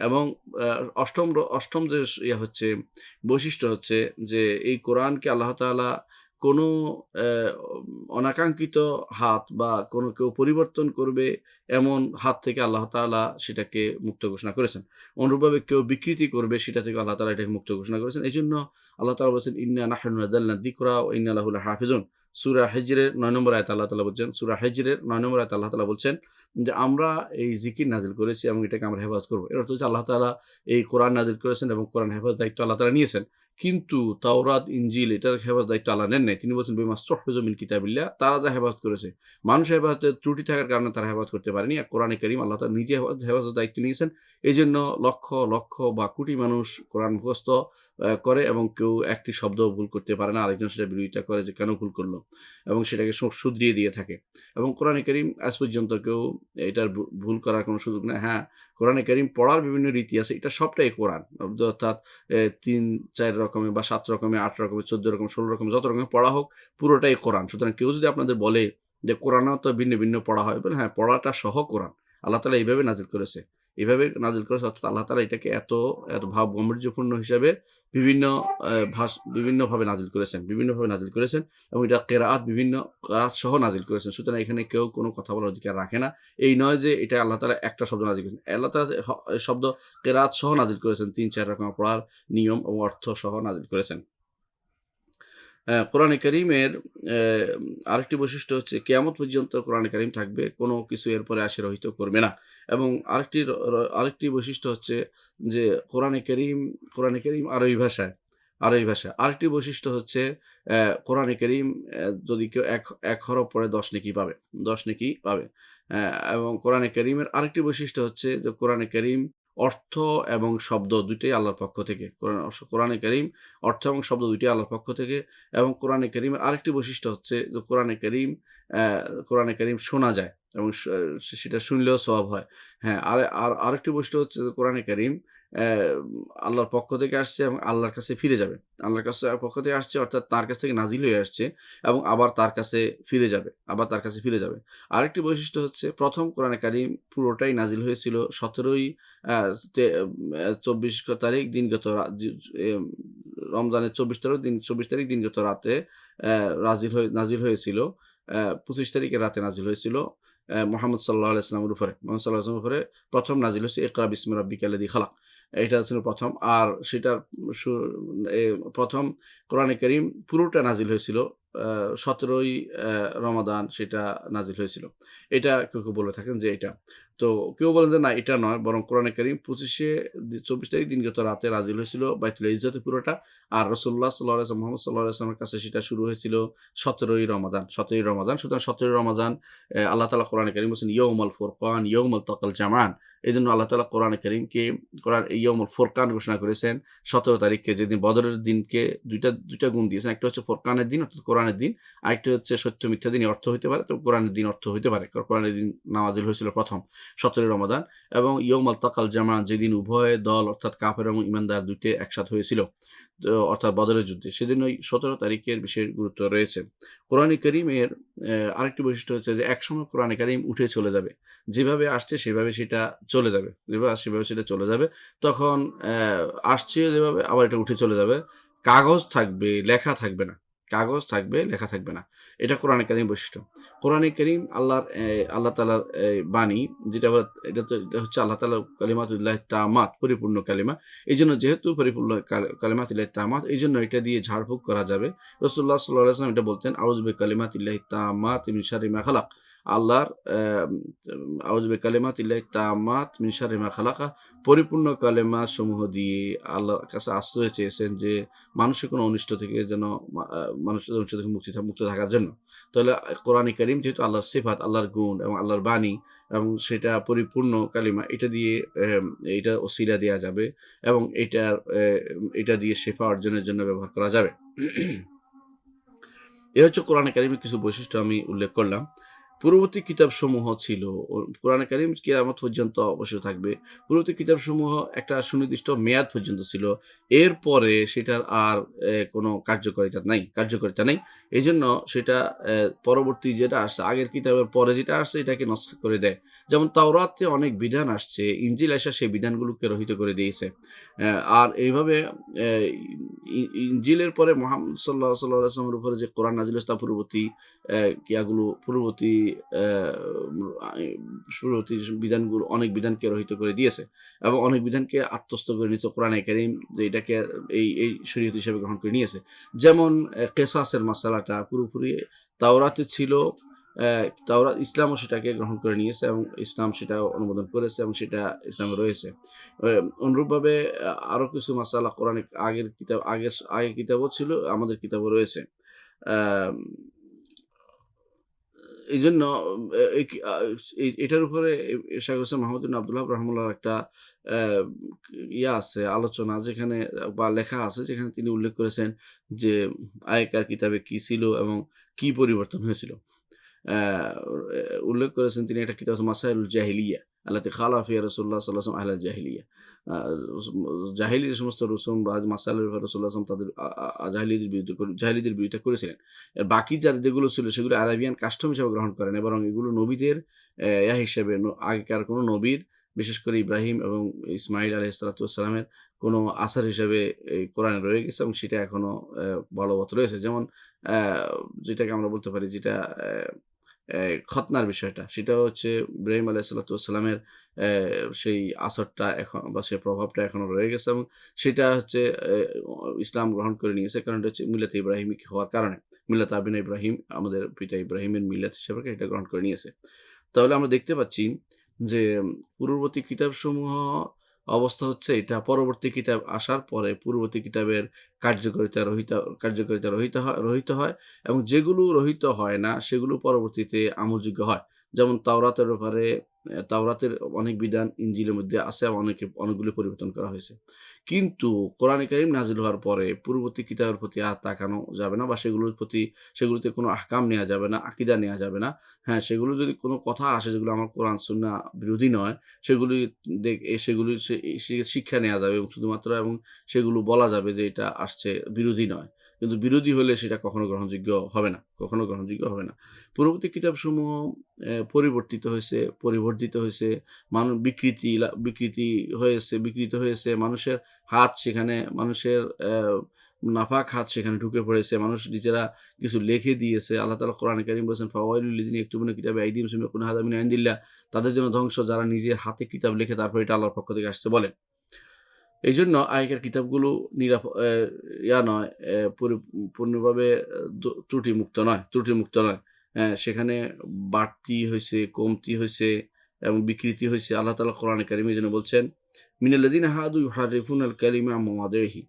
এবং আ ৮ম যে হচ্ছে বৈশিষ্ট্য হচ্ছে যে এই কোরআনকে আল্লাহ তাআলা কোনো অনাকাঙ্ক্ষিত হাত বা কোনো কেউ পরিবর্তন করবে এমন হাত থেকে আল্লাহ তাআলা সেটাকে মুক্ত ঘোষণা করেছেন। অনুরূপভাবে কেউ বিকৃতি করবে সেটা থেকে আল্লাহ তাআলা এটাকে মুক্ত ঘোষণা করেছেন। এইজন্য আল্লাহ তাআলা বলেছেন, ইন্না নাহনু নাযালনা যিকরা ওয়া ইন্না লাহু লাহাফিজুন। সূরা হিজরের ৯ নম্বর আয়াতে আল্লাহ তাআলা বলছেন, সূরা হিজরের ৯ নম্বর আয়াতে আল্লাহ তাআলা বলছেন যে, আমরা এই জিকির নাযিল করেছি এবং এটাকে আমরা হেফাজত করব। এর অর্থ হচ্ছে আল্লাহ তাআলা এই কোরআন নাযিল করেছেন এবং কোরআন হেফাজতের দায়িত্ব আল্লাহ তাআলা নিয়েছেন। কিন্তু তাওরাত, ইনজিল এটার হেফাজতের দায়িত্ব আল্লাহ নেন নাই। তিনি বলছেন, বিমাস্তুহফিজু মিন কিতাবিল্লাহ, তারা যা হেফাজত করেছে। মানুষের হেফাজতের ত্রুটি থাকার কারণে তারা হেফাজত করতে পারেনি। আর কোরআনে কারীম আল্লাহ তাআলা নিজে হেফাজতের দায়িত্ব নিয়েছেন। এজন্য লক্ষ লক্ষ বা কোটি মানুষ কোরআন মুখস্থ করে এবং কেউ একটি শব্দও ভুল করতে পারে না। আরেকজন সেটা বিরোধিতা করে যে কেন ভুল করল এবং সেটাকে শুধরিয়ে দিয়ে থাকে। এবং কোরআনে কারীম আজ পর্যন্ত কেউ এটার ভুল করার কোনো সুযোগ নেই। হ্যাঁ, কোরআনে কারীম পড়ার বিভিন্ন রীতি আছে। এটা সবটাই কোরআন। অর্থাৎ ৩-৪ রকমের বা ৭ রকমের, ৮ রকমের, ১৪ রকমের, ১৬ রকমের, যত রকমের পড়া হোক, পুরোটাই কোরআন। সুতরাং কেউ যদি আপনাদের বলে যে কোরআনেও তো ভিন্ন ভিন্ন পড়া হয়, বলে হ্যাঁ, পড়াটা সহ কোরআন। আল্লাহ তাআলা এইভাবে নাযিল করেছে। এভাবে নাযিল করেছে, অর্থাৎ আল্লাহ তাআলা এটাকে এত ভাব গাম্ভীর্যপূর্ণ হিসাবে বিভিন্ন বিভিন্নভাবে নাযিল করেছেন এবং এটা বিভিন্ন কেরাত সহ নাযিল করেছেন। সুতরাং এখানে কেউ কোনো কথা বলার অধিকার রাখে না। এই নয় যে এটা আল্লাহ তাআলা একটা শব্দ নাযিল করেছেন। আল্লাহ তাআলা শব্দ কেরাত সহ নাযিল করেছেন। ৩-৪ রকমের পড়ার নিয়ম এবং অর্থ সহ নাযিল করেছেন। কোরআনে কারীমের আরেকটি বৈশিষ্ট্য হচ্ছে কিয়ামত পর্যন্ত কোরআনে কারীম থাকবে। কোনো কিছু এরপরে আসে রহিত করবে না। এবং আরেকটি বৈশিষ্ট্য হচ্ছে যে কোরআনে কারীম আরবি ভাষায়। আরেকটি বৈশিষ্ট্য হচ্ছে কোরআনে কারীম যদি কেউ এক হরফ পড়ে ১০ নেকি পাবে। ১০ নেকি পাবে। এবং কোরআনে কারীমের আরেকটি বৈশিষ্ট্য হচ্ছে যে কোরআনে কারীম অর্থ এবং শব্দ ২ টাই আল্লাহর পক্ষ থেকে। কোরআনে কারীম অর্থ এবং শব্দ ২ টাই আল্লাহর পক্ষ থেকে। এবং কোরআনে কারীমের আরেকটি বৈশিষ্ট্য হচ্ছে যে কোরআনে কারীম শোনা যায় এবং সেটা শুনলেও সওয়াব হয়। হ্যাঁ, আরেকটি বৈশিষ্ট্য হচ্ছে যে কোরআনে কারীম আল্লাহর পক্ষ থেকে আসছে এবং আল্লাহর কাছে ফিরে যাবে। আল্লাহর পক্ষ থেকে আসছে, অর্থাৎ তার কাছ থেকে নাজিল হয়ে আসছে এবং আবার তার কাছে ফিরে যাবে। আরেকটি বৈশিষ্ট্য হচ্ছে ১ম কোরআনে কারীম পুরোটাই নাজিল হয়েছিল ১৭ই ২৪ তারিখ দিনগত রমজানের ২৪ তারিখ দিনগত রাতে নাজিল হয়েছিল। ২৫ তারিখের রাতে নাজিল হয়েছিল মুহাম্মদ সাল্লাল্লাহু আলাইহি ওয়াসাল্লামের উপরে। মুহাম্মদ সাল্লাল্লাহু আলাইহি ওয়াসাল্লামের উপরে ১ম নাজিল হয়েছে ইকরা বিসমি রাব্বিকাল্লাযী খালাক। এটা ছিল ১ম। আর সেটার ১ম কোরআনে কারীম পুরোটা নাজিল হয়েছিল ১৭ই রমাদান সেটা নাজিল হয়েছিল। এটা কেউ বলে থাকেন যে এটা। তো কেউ বলেন যে না এটা নয়, বরং কোরআনে কারীম ২৪ তারিখ দিনগত রাতে নাজিল হয়েছিল বাইতুল ইজ্জতে পুরোটা। আর রাসূলুল্লাহ সাল্লাল্লাহু আলাইহি ওয়াসাল্লাম মুহাম্মদ সাল্লাল্লাহু আলাইহি ওয়াসাল্লামের কাছে সেটা শুরু হয়েছিল ১৭ই রমাদান। সুতরাং ১৭ই রমাদান আল্লাহ তাআলা কোরআনে কারীম বলছেন ইয়াউমাল ফুরকান ইয়াউমাল তাকাল জামআন। এজন্য আল্লাহ তাআলা কোরআনে কারীমকে ইয়াউমুল ফুরকান ঘোষণা করেছেন ১৭ তারিখকে, যেদিন বদরের দিনকে দুইটা গুণ দিয়েছেন। একটা হচ্ছে ফুরকানের দিন অর্থাৎ কোরআনের দিন, আরেকটা হচ্ছে সত্য মিথ্যা দিনই অর্থ হইতে পারে, তো কোরআনের দিন অর্থ হইতে পারে। কোরআনের দিন নাজিল হয়েছিল প্রথম ১৭ রমাদান। এবং ইয়াউমাল তাকাল জামআন, যেদিন উভয় দল অর্থাৎ কাফের এবং ঈমানদার দুইটি একসাথে হয়েছিল, তো অর্থাৎ বদরের যুদ্ধে, সেদিন ওই ১৭ তারিখের বিশেষ গুরুত্ব রয়েছে। কোরআনে কারীমের আরেকটি বৈশিষ্ট্য হচ্ছে যে একসময় কোরআনে কারীম উঠে চলে যাবে। যেভাবে আসছে সেভাবে সেটা চলে যাবে। সেভাবে সেটা চলে যাবে। তখন আসছে যেভাবে আবার এটা উঠে চলে যাবে। কাগজ থাকবে, লেখা থাকবে না। কাগজ থাকবে, লেখা থাকবে না। এটা কোরআনে কারীমের বৈশিষ্ট্য। কোরআনে কারীম আল্লাহ তাআলার বাণী, যেটা এটা হচ্ছে আল্লাহ তাআলার কালিমাতুল্লাহি তাম্মাত, পরিপূর্ণ কালিমা। এইজন্য যেহেতু পরিপূর্ণ কালিমাতুল্লাহি তাম্মাত, এইজন্য এটা দিয়ে ঝাড়ফুঁক করা যাবে। রাসূলুল্লাহ সাল্লাল্লাহু আলাইহি ওয়াসাল্লাম এটা বলতেন, আউযু বিকালিমাতিল্লাহি তাম্মাত মিন শাররি মা খালাক। আল্লাহর আউযু বিকালিমাতিল্লাহি তাম্মাত মিন শাররি মা খালাকা, পরিপূর্ণ কালেমা সমূহ দিয়ে আল্লাহর কাছে আশ্রয় চেয়েছেন যে মানুষের কোনো অনিষ্ট থেকে যেন মানুষের অনিষ্ট থেকে মুক্ত থাকার জন্য। তাহলে কোরআনে কারীম যেহেতু আল্লাহর সিফাত, আল্লাহর গুণ এবং আল্লাহর বাণী, এবং সেটা পরিপূর্ণ কালিমা, এটা দিয়ে এটা ওসিলা দেয়া যাবে এবং এটা দিয়ে শেফা অর্জনের জন্য ব্যবহার করা যাবে। এ হচ্ছে কোরআনে কারীমের কিছু বৈশিষ্ট্য আমি উল্লেখ করলাম। পূর্ববর্তী কিতাবসমূহ ছিল, কোরআনে কারীম কিয়ামত পর্যন্ত অবশ্যই থাকবে। পূর্ববর্তী কিতাবসমূহ একটা সুনির্দিষ্ট মেয়াদ পর্যন্ত ছিল। এরপরে সেটার আর কোনো কার্যকারিতা নেই। এজন্য সেটা পরবর্তী যেটা আসছে, আগের কিতাবের পরে যেটা আসছে এটাকে নস্খ করে দেয়। যেমন তাওরাতে অনেক বিধান আসছে, ইনজিল এসে সেই বিধানগুলোকে রহিত করে দিয়েছে। আর এইভাবে অ্যা ই ইনজিলের পরে মুহাম্মদ সাল্লাল্লাহু আলাইহি ওয়াসাল্লামের উপরে যে কোরআন নাজিল হয়েছে তার পূর্ববর্তী বিধানগুলো, অনেক বিধানকে রহিত করে দিয়েছে এবং অনেক বিধানকে আত্মস্থ করে নিয়েছে কোরআনে কারীম, যে এটাকে এই শরীয়ত হিসেবে গ্রহণ করে নিয়েছে। যেমন কিসাসের মাসালাটা পুরোপুরি তাওরাতে ছিল। ইসলামও সেটাকে গ্রহণ করে নিয়েছে এবং ইসলাম সেটা অনুমোদন করেছে এবং সেটা ইসলামে রয়েছে। অনুরূপভাবে আরো কিছু মাসালা কোরআনে আগের কিতাবও ছিল, আমাদের কিতাবও রয়েছে। আম এইজন্য এটার উপরে শাইখ হোসেন মাহমুদ বিন আব্দুল ওয়াহাব রাহিমাহুল্লাহর একটা অ্যা আছে, আলোচনা, যেখানে বা লেখা আছে, যেখানে তিনি উল্লেখ করেছেন যে আগেকার কিতাবে কি ছিল এবং কি পরিবর্তন হয়েছিল। অ্যা উল্লেখ করেছেন তিনি, একটা কিতাব আছে মাসাইলুল জাহিলিয়া আল্লাতী খালাফা ফিহা রাসূলুল্লাহ সাল্লাল্লাহু আলাইহি ওয়াসাল্লাম আহলাল জাহিলিয়া। আ জাহিলি যে সমস্ত রসুম বা মাসাইলের ব্যাপারে রাসূলুল্লাহ সাল্লাল্লাহু আলাইহি ওয়াসাল্লাম তাদের জাহিলীদের বিরুদ্ধে করেছিলেন। বাকি যেগুলো ছিল সেগুলো আরাবিয়ান কাস্টম হিসেবে গ্রহণ করেন, বরং এগুলো নবীদের হিসেবে, আগেকার কোনো নবীর, বিশেষ করে ইব্রাহিম এবং ইসমাঈল আলাইহিস সালাতু ওয়াস সালামের কোনো আসার হিসেবে এই কোরআনে রয়ে গেছে এবং সেটা এখনো বলবৎ রয়েছে। যেমন অ্যা যেটাকে আমরা বলতে পারি, যেটা খতনার বিষয়টা, সেটা হচ্ছে ইব্রাহিম আলাইহিস সালাতু ওয়াস সালামের সেই আসরটা এখন বা সেই প্রভাবটা এখনো রয়ে গেছে এবং সেটা হচ্ছে ইসলাম গ্রহণ করে নিয়েছে। কারণ এটা হচ্ছে মিল্লাতে ইব্রাহিমিক হওয়ার কারণে। মিল্লাত আবিনা ইব্রাহিম, আমাদের পিতা ইব্রাহিমের মিল্লাত হিসেবে এটা গ্রহণ করে নিয়েছে। তাহলে আমরা দেখতে পাচ্ছি যে পূর্ববর্তী কিতাবসমূহ অবস্থা হচ্ছে এটা, পরবর্তী কিতাব আসার পরে পূর্ববর্তী কিতাবের কার্যকারিতা রহিত হয় এবং যেগুলো রহিত হয় না সেগুলো পরবর্তীতে আমলযোগ্য হয়। যেমন তাওরাতের ব্যাপারে তাওরাতের অনেক বিধান ইনজিলের মধ্যে আছে এবং অনেকগুলো পরিবর্তন করা হয়েছে। কিন্তু কোরআনে কারীম নাজিল হওয়ার পরে পূর্ববর্তী কিতাবের প্রতি আর তাকানো যাবে না বা সেগুলোতে কোনো আহকাম নেয়া যাবে না, আকীদা নেয়া যাবে না। হ্যাঁ, সেগুলো যদি কোনো কথা আসে যেগুলো আমার কোরআন সুন্নাহ বিরোধী নয়, সেগুলি শিক্ষা নেয়া যাবে এবং শুধুমাত্র সেগুলো বলা যাবে যে এটা আসছে, বিরোধী নয়। কিন্তু বিরোধী হলে সেটা কখনো গ্রহণযোগ্য হবে না। পূর্ববর্তী কিতাবসমূহ পরিবর্তিত হয়েছে, বিকৃত হয়েছে। মানুষের নাপাক হাত সেখানে ঢুকে পড়েছে। মানুষ নিজেরা কিছু লিখে দিয়েছে। আল্লাহ তাআলা কোরআনে কারীম বলেছেন, ফাওয়াইলুল লিযিনা ইয়াকতুবুনা কিতাবা আইদিহিম সুম্মা ইয়াকুলুনা হাযা মিন ইনদিল্লাহ। তাদের জন্য ধ্বংস, যারা নিজের হাতে কিতাব লিখে তারপর এটা আল্লাহর পক্ষ থেকে আসছে বলে। এই জন্য আগেকার কিতাবগুলো ইয়া নয়, পরিপূর্ণভাবে ত্রুটিমুক্ত নয়। সেখানে বাড়তি হয়েছে, কমতি হয়েছে এবং বিকৃতি হয়েছে। আল্লাহ তাআলা কোরআনে কারিমে যেন বলছেন, মিনাল্লাযিনা হাদু ইউহাররিফুনাল কালিমা আন মাওয়াদিহি।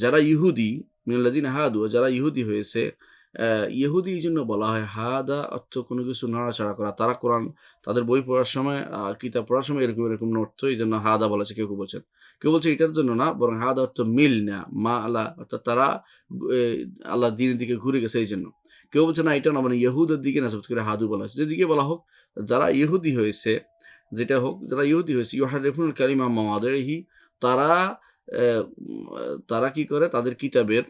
যারা ইহুদি, মিনাল্লাযিনা হাদু, যারা ইহুদি হয়েছে, ইহুদি এই জন্য বলা হয়, হাদা অর্থ কোনো কিছু নাড়াচাড়া করা। তারা কোরআন, তাদের বই পড়ার সময়, কিতাব পড়ার সময় এরকম অর্থ, এই জন্য হাদা বলেছে। কেউ বলছেন, কেউ বলছে এটার জন্য না, বরং হাদা অর্থ মিল না, মা আলা, অর্থাৎ তারা আল্লাহর দ্বীনের দিকে ঘুরে গেছে এই জন্য। কেউ বলছে না, এটা না, মানে ইহুদের দিকে নাসবত করে হাদু বলা হয়েছে। যেদিকে বলা হোক, যারা ইহুদি হয়েছে, যেটা হোক, যারা ইহুদি হয়েছে, ইউহাররিফুনাল কালিমা আন মাওয়াদিহি, তারা তারা কি করে, তাদের কিতাবের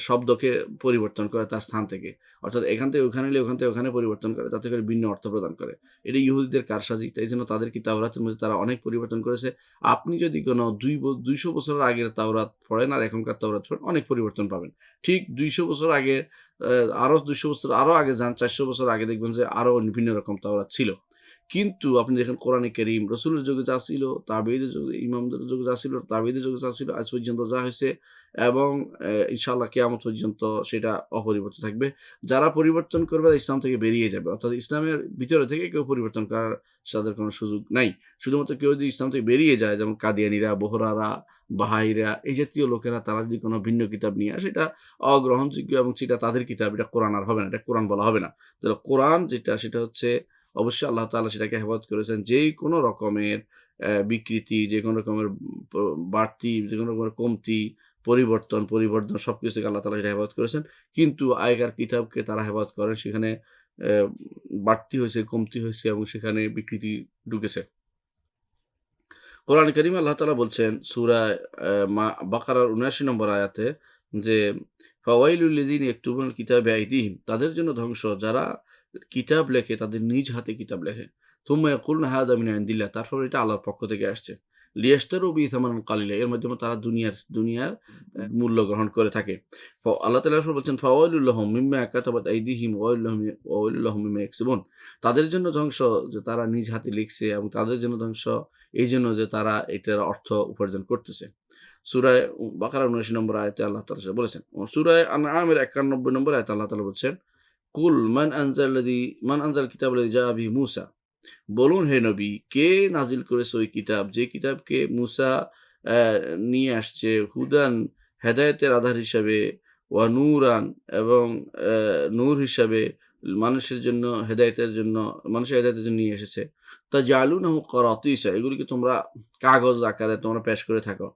শব্দকে পরিবর্তন করে তার স্থান থেকে, অর্থাৎ এখান থেকে ওখানে এলে ওখান থেকে ওখানে পরিবর্তন করে, তাতে করে ভিন্ন অর্থ প্রদান করে। এটা ইহুদিদের কারসাজি। তাই জন্য তাদেরকে তাওরাতের মধ্যে তারা অনেক পরিবর্তন করেছে। আপনি যদি কোনো 200 বছরের আগের তাওরাত পড়েন আর এখনকার তাওরাত পড়েন, অনেক পরিবর্তন পাবেন। ঠিক 200 বছর আগে, আরো 200 বছর আরো আগে যান, 400 বছর আগে, দেখবেন যে আরো ভিন্ন রকম তাওরাত ছিল। কিন্তু আপনি দেখেন কোরআনে কারীম, রাসূলের যুগে যা ছিল, তাবেঈদের যুগে, ইমামদের যুগে যা ছিল, তাবেঈদের যুগে যা ছিল, আজ পর্যন্ত যা হয়েছে, এবং ইনশাআল্লাহ কিয়ামত পর্যন্ত সেটা অপরিবর্তিত থাকবে। যারা পরিবর্তন করবে ইসলাম থেকে বেরিয়ে যাবে, অর্থাৎ ইসলামের ভিতরে থেকে কেউ পরিবর্তন করার তাদের কোনো সুযোগ নাই। শুধুমাত্র কেউ যদি ইসলাম থেকে বেরিয়ে যায়, যেমন কাদিয়ানীরা, বোহরারা, বাহাইরা, এই জাতীয় লোকেরা, তারা যদি কোনো ভিন্ন কিতাব নিয়ে আসে, এটা অগ্রহণযোগ্য এবং সেটা তাদের কিতাব, এটা কোরআন আর হবে না, এটা কোরআন বলা হবে না। তাহলে কোরআন যেটা, সেটা হচ্ছে অবশ্যই আল্লাহ তাআলা সেটাকে হেফাজত করেছেন। যেই কোনো রকমের বিকৃতি, যে কোনো রকমের বাড়তি, যে কোনো রকমের কমতি, পরিবর্তন সবকিছু থেকে আল্লাহ তাআলা সেটা হেফাজত করেছেন। কিন্তু আগেকার কিতাবকে তারা হেফাজত করেন, সেখানে বাড়তি হয়েছে, কমতি হয়েছে এবং সেখানে বিকৃতি ঢুকেছে। কোরআন কারীমে আল্লাহ তাআলা বলছেন সূরা বাকারার ৭৯ নম্বর আয়াতে যে, ফাওয়াইলুল লিযিনা ইয়াকতুবুনাল কিতাবা বিআইদিহিম, তাদের জন্য ধ্বংস যারা কিতাব লেখে, তাদের নিজ হাতে কিতাব লেখে। থুম্মা ইয়াকুলুনা হাযা মিন ইনদিল্লাহ, তারপর এটা আল্লাহর পক্ষ থেকে আসছে। লিয়াশতারু বিহি থামানান কালিলা, এর মাধ্যমে তারা দুনিয়ার মূল্য গ্রহণ করে থাকে। আল্লাহ তাআলা এরপর বলছেন, ফাওয়াইলুল লাহুম মিম্মা কাতাবাত আইদিহিম ওয়াইলুল লাহুম মিম্মা ইয়াকসিবুন, তাদের জন্য ধ্বংস যে তারা নিজ হাতে লিখছে, এবং তাদের জন্য ধ্বংস এই জন্য যে তারা এটার অর্থ উপার্জন করতেছে। সূরা বাকারার ৭৯ নম্বর আয়াতে আল্লাহ তাআলা সেটা বলেছেন। সূরা আনআমের ৯১ নম্বর আয়াতে আল্লাহ তাআলা বলছেন, কুল মান আনজাল কিতাবাল্লাযী জাআ বিহি মূসা, বলুন হে নবী, কে নাজিল করেছে ওই কিতাব, যে কিতাবকে মূসা নিয়ে আসছে, হুদান, হেদায়েতের আধার হিসাবে, ওয়া নূরান, এবং নূর হিসাবে, মানুষের জন্য হেদায়েতের জন্য, মানুষের হেদায়েতের জন্য নিয়ে এসেছে। তাজআলুনাহু কারাতিসা, এগুলিকে তোমরা কাগজ আকারে তোমরা পেশ করে থাকো।